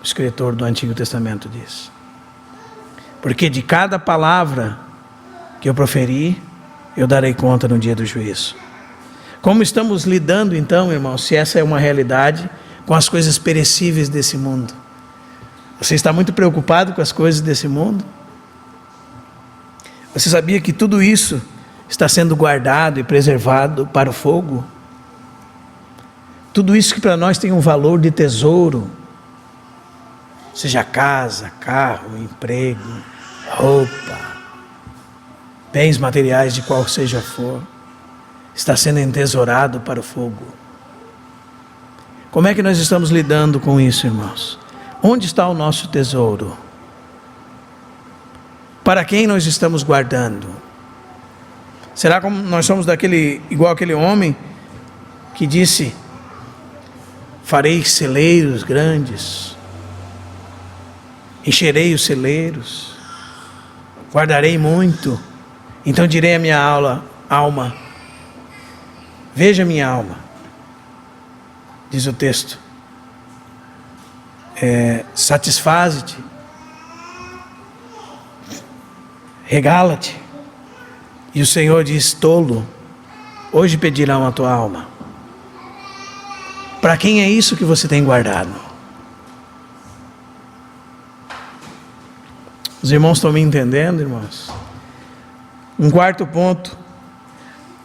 O escritor do Antigo Testamento diz. Porque de cada palavra que eu proferi, eu darei conta no dia do juízo. Como estamos lidando então, irmãos, se essa é uma realidade, com as coisas perecíveis desse mundo? Você está muito preocupado com as coisas desse mundo? Você sabia que tudo isso está sendo guardado e preservado para o fogo? Tudo isso que para nós tem um valor de tesouro, seja casa, carro, emprego, roupa, bens materiais de qual seja for, está sendo entesourado para o fogo. Como é que nós estamos lidando com isso, irmãos? Onde está o nosso tesouro? Para quem nós estamos guardando? Será que nós somos igual aquele homem que disse: farei celeiros grandes, encherei os celeiros, guardarei muito, então direi à minha alma, veja minha alma, diz o texto, satisfaze-te, regala-te, e o Senhor diz: tolo, hoje pedirão a tua alma. Para quem é isso que você tem guardado? Os irmãos estão me entendendo, irmãos? Um quarto ponto,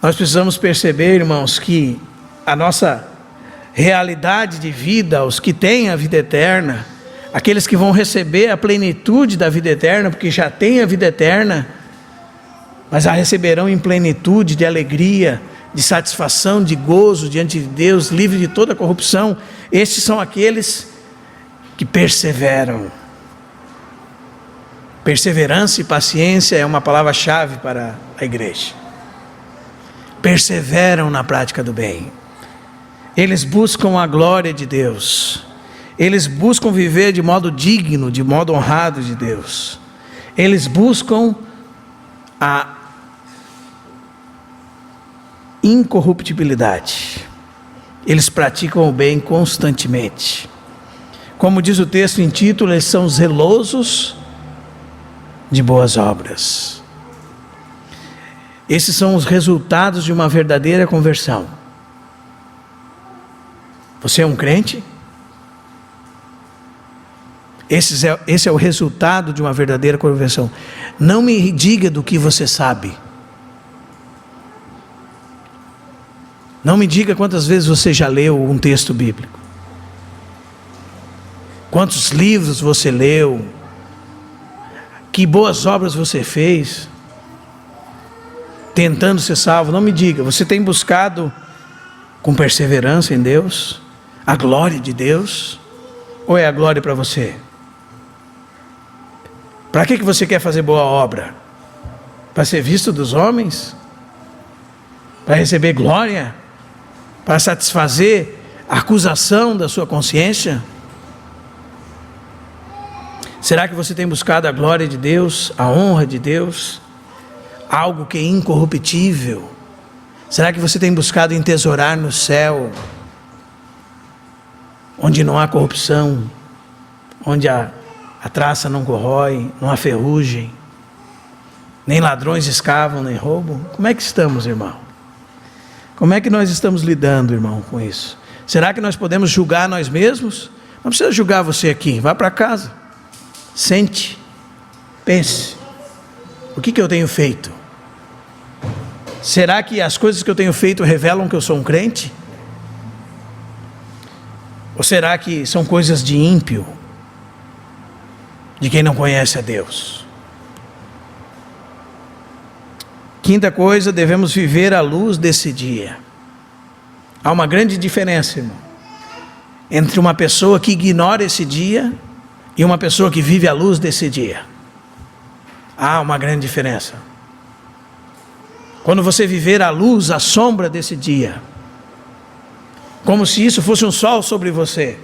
nós precisamos perceber, irmãos, que a nossa realidade de vida, os que têm a vida eterna, aqueles que vão receber a plenitude da vida eterna, porque já têm a vida eterna, mas a receberão em plenitude de alegria, de satisfação, de gozo diante de Deus, livre de toda corrupção. Estes são aqueles que perseveram. Perseverança e paciência é uma palavra-chave para a igreja. Perseveram na prática do bem. Eles buscam a glória de Deus. Eles buscam viver de modo digno, de modo honrado de Deus. Eles buscam a incorruptibilidade. Eles praticam o bem constantemente. Como diz o texto em título, eles são zelosos de boas obras. Esses são os resultados de uma verdadeira conversão. Você é um crente? Esse é o resultado de uma verdadeira conversão. Não me diga do que você sabe. Não me diga quantas vezes você já leu um texto bíblico. Quantos livros você leu. Que boas obras você fez. tentando ser salvo, não me diga, você tem buscado com perseverança em Deus a glória de Deus? Ou é a glória para você? Para que você quer fazer boa obra? Para ser visto dos homens? Para receber glória? Para satisfazer a acusação da sua consciência? Será que você tem buscado a glória de Deus, a honra de Deus, algo que é incorruptível? Será que você tem buscado entesourar no céu, onde não há corrupção, onde a traça não corrói, não há ferrugem, nem ladrões escavam, nem roubam? Como é que estamos, irmão? Como é que nós estamos lidando, irmão, com isso? Será que nós podemos julgar nós mesmos? Não precisa julgar você aqui, vá para casa, sente, pense, o que eu tenho feito? Será que as coisas que eu tenho feito revelam que eu sou um crente? Ou será que são coisas de ímpio, de quem não conhece a Deus? Quinta coisa, devemos viver à luz desse dia. Há uma grande diferença, irmão, entre uma pessoa que ignora esse dia e uma pessoa que vive à luz desse dia. Há uma grande diferença. Quando você viver à luz, à sombra desse dia, como se isso fosse um sol sobre você,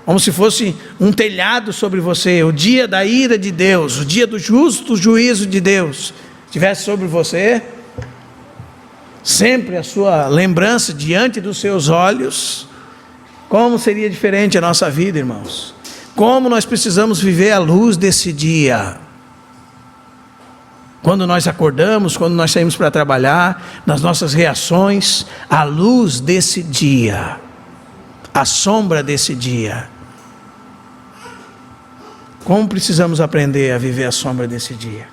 como se fosse um telhado sobre você, o dia da ira de Deus, o dia do justo juízo de Deus, estivesse sobre você, sempre a sua lembrança diante dos seus olhos, como seria diferente a nossa vida, irmãos? Como nós precisamos viver à luz desse dia. Quando nós acordamos, quando nós saímos para trabalhar, nas nossas reações, à luz desse dia, à sombra desse dia. Como precisamos aprender a viver à sombra desse dia?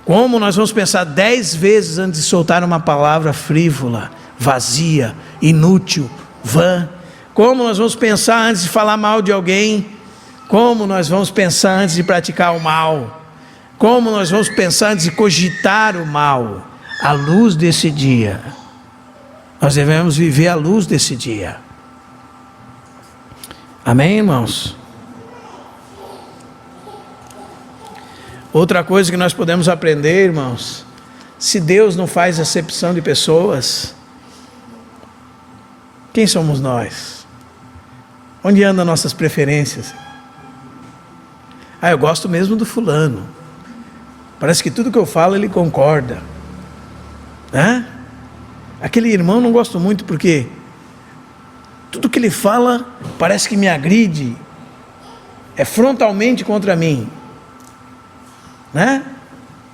Como nós vamos pensar 10 vezes antes de soltar uma palavra frívola, vazia, inútil, vã? Como nós vamos pensar antes de falar mal de alguém? Como nós vamos pensar antes de praticar o mal? Como nós vamos pensar antes de cogitar o mal? À luz desse dia. Nós devemos viver à luz desse dia. Amém, irmãos? Outra coisa que nós podemos aprender, irmãos, se Deus não faz acepção de pessoas, quem somos nós? Onde andam nossas preferências? Eu gosto mesmo do fulano. Parece que tudo que eu falo ele concorda. Aquele irmão não gosto muito porque tudo que ele fala parece que me agride, é frontalmente contra mim.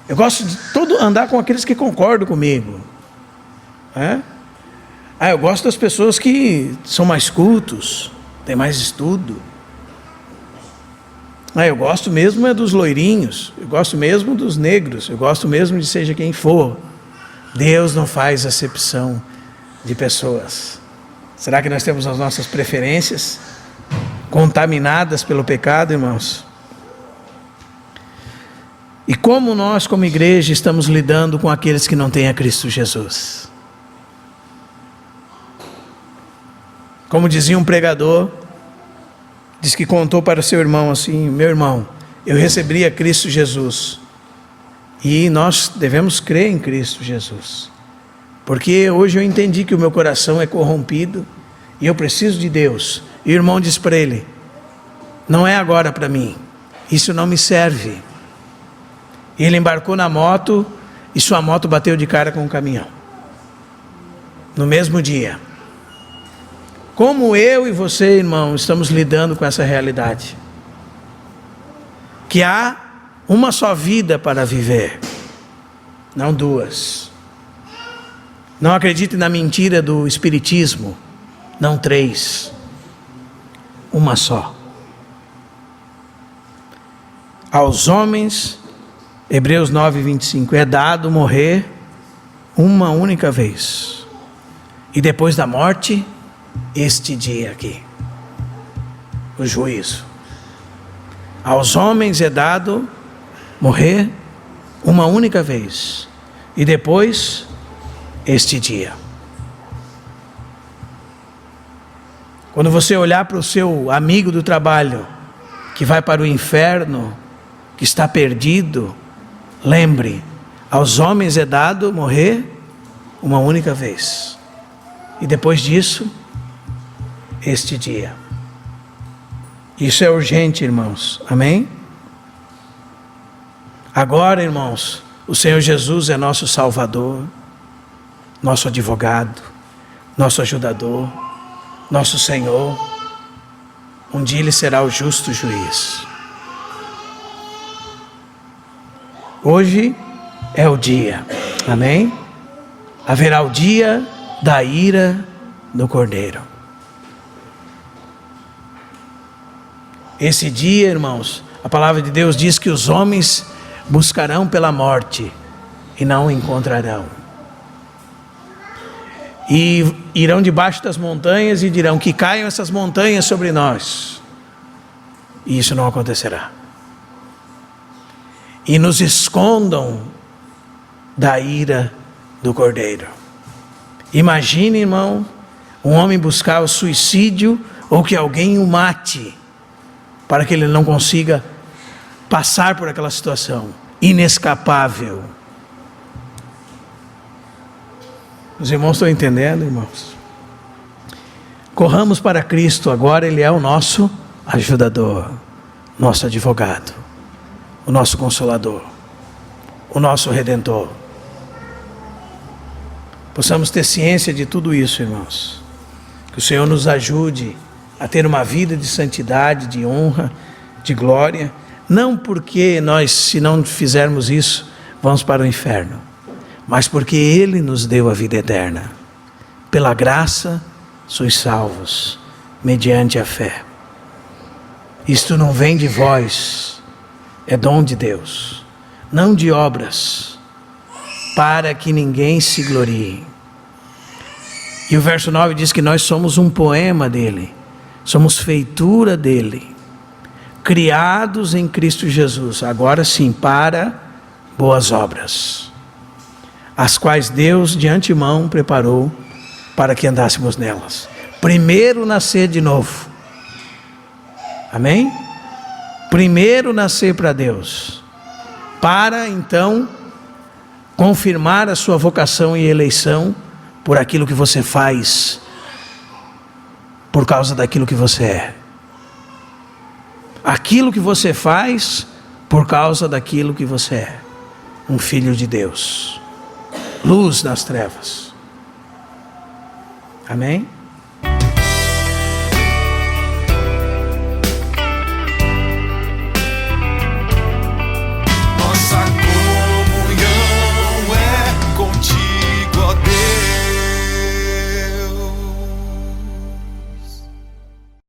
Eu gosto de andar com aqueles que concordam comigo. Eu gosto das pessoas que são mais cultos, têm mais estudo. Eu gosto mesmo dos loirinhos, eu gosto mesmo dos negros, eu gosto mesmo de seja quem for. Deus não faz acepção de pessoas. Será que nós temos as nossas preferências contaminadas pelo pecado, irmãos? E como nós, como igreja, estamos lidando com aqueles que não têm a Cristo Jesus? Como dizia um pregador, diz que contou para o seu irmão assim: meu irmão, eu recebi a Cristo Jesus, e nós devemos crer em Cristo Jesus, porque hoje eu entendi que o meu coração é corrompido, e eu preciso de Deus. E o irmão disse para ele: não é agora para mim, isso não me serve. E ele embarcou na moto, e sua moto bateu de cara com um caminhão, no mesmo dia. Como eu e você, irmão, estamos lidando com essa realidade? Que há uma só vida para viver, não duas. Não acredite na mentira do espiritismo, não 3, uma só. Aos homens, Hebreus 9:25, é dado morrer uma única vez, e depois da morte, este dia aqui, o juízo. Aos homens é dado morrer uma única vez, e depois este dia. Quando você olhar para o seu amigo do trabalho, que vai para o inferno, que está perdido, lembre, aos homens é dado morrer uma única vez, e depois disso, este dia. Isso é urgente, irmãos, amém? Agora, irmãos, o Senhor Jesus é nosso Salvador, nosso advogado, nosso ajudador, nosso Senhor. Um dia Ele será o justo juiz. Hoje é o dia, amém? Haverá o dia da ira do Cordeiro. Esse dia, irmãos, a palavra de Deus diz que os homens buscarão pela morte e não o encontrarão. E irão debaixo das montanhas e dirão que caiam essas montanhas sobre nós. E isso não acontecerá. E nos escondam da ira do Cordeiro. Imagine, irmão, um homem buscar o suicídio ou que alguém o mate para que ele não consiga passar por aquela situação inescapável. Os irmãos estão entendendo, irmãos? Corramos para Cristo, agora Ele é o nosso ajudador, nosso advogado, o nosso consolador, o nosso redentor. Possamos ter ciência de tudo isso, irmãos. Que o Senhor nos ajude a ter uma vida de santidade, de honra, de glória. Não porque nós, se não fizermos isso, vamos para o inferno, mas porque Ele nos deu a vida eterna. Pela graça, sois salvos, mediante a fé. Isto não vem de vós, é dom de Deus, não de obras, para que ninguém se glorie. E o verso 9 diz que nós somos um poema dele, somos feitura dele, criados em Cristo Jesus, agora sim, para boas obras, as quais Deus de antemão preparou para que andássemos nelas. Primeiro nascer de novo, amém? Primeiro nascer para Deus, para então confirmar a sua vocação e eleição por aquilo que você faz, por causa daquilo que você é. Aquilo que você faz por causa daquilo que você é. Um filho de Deus. Luz nas trevas. Amém?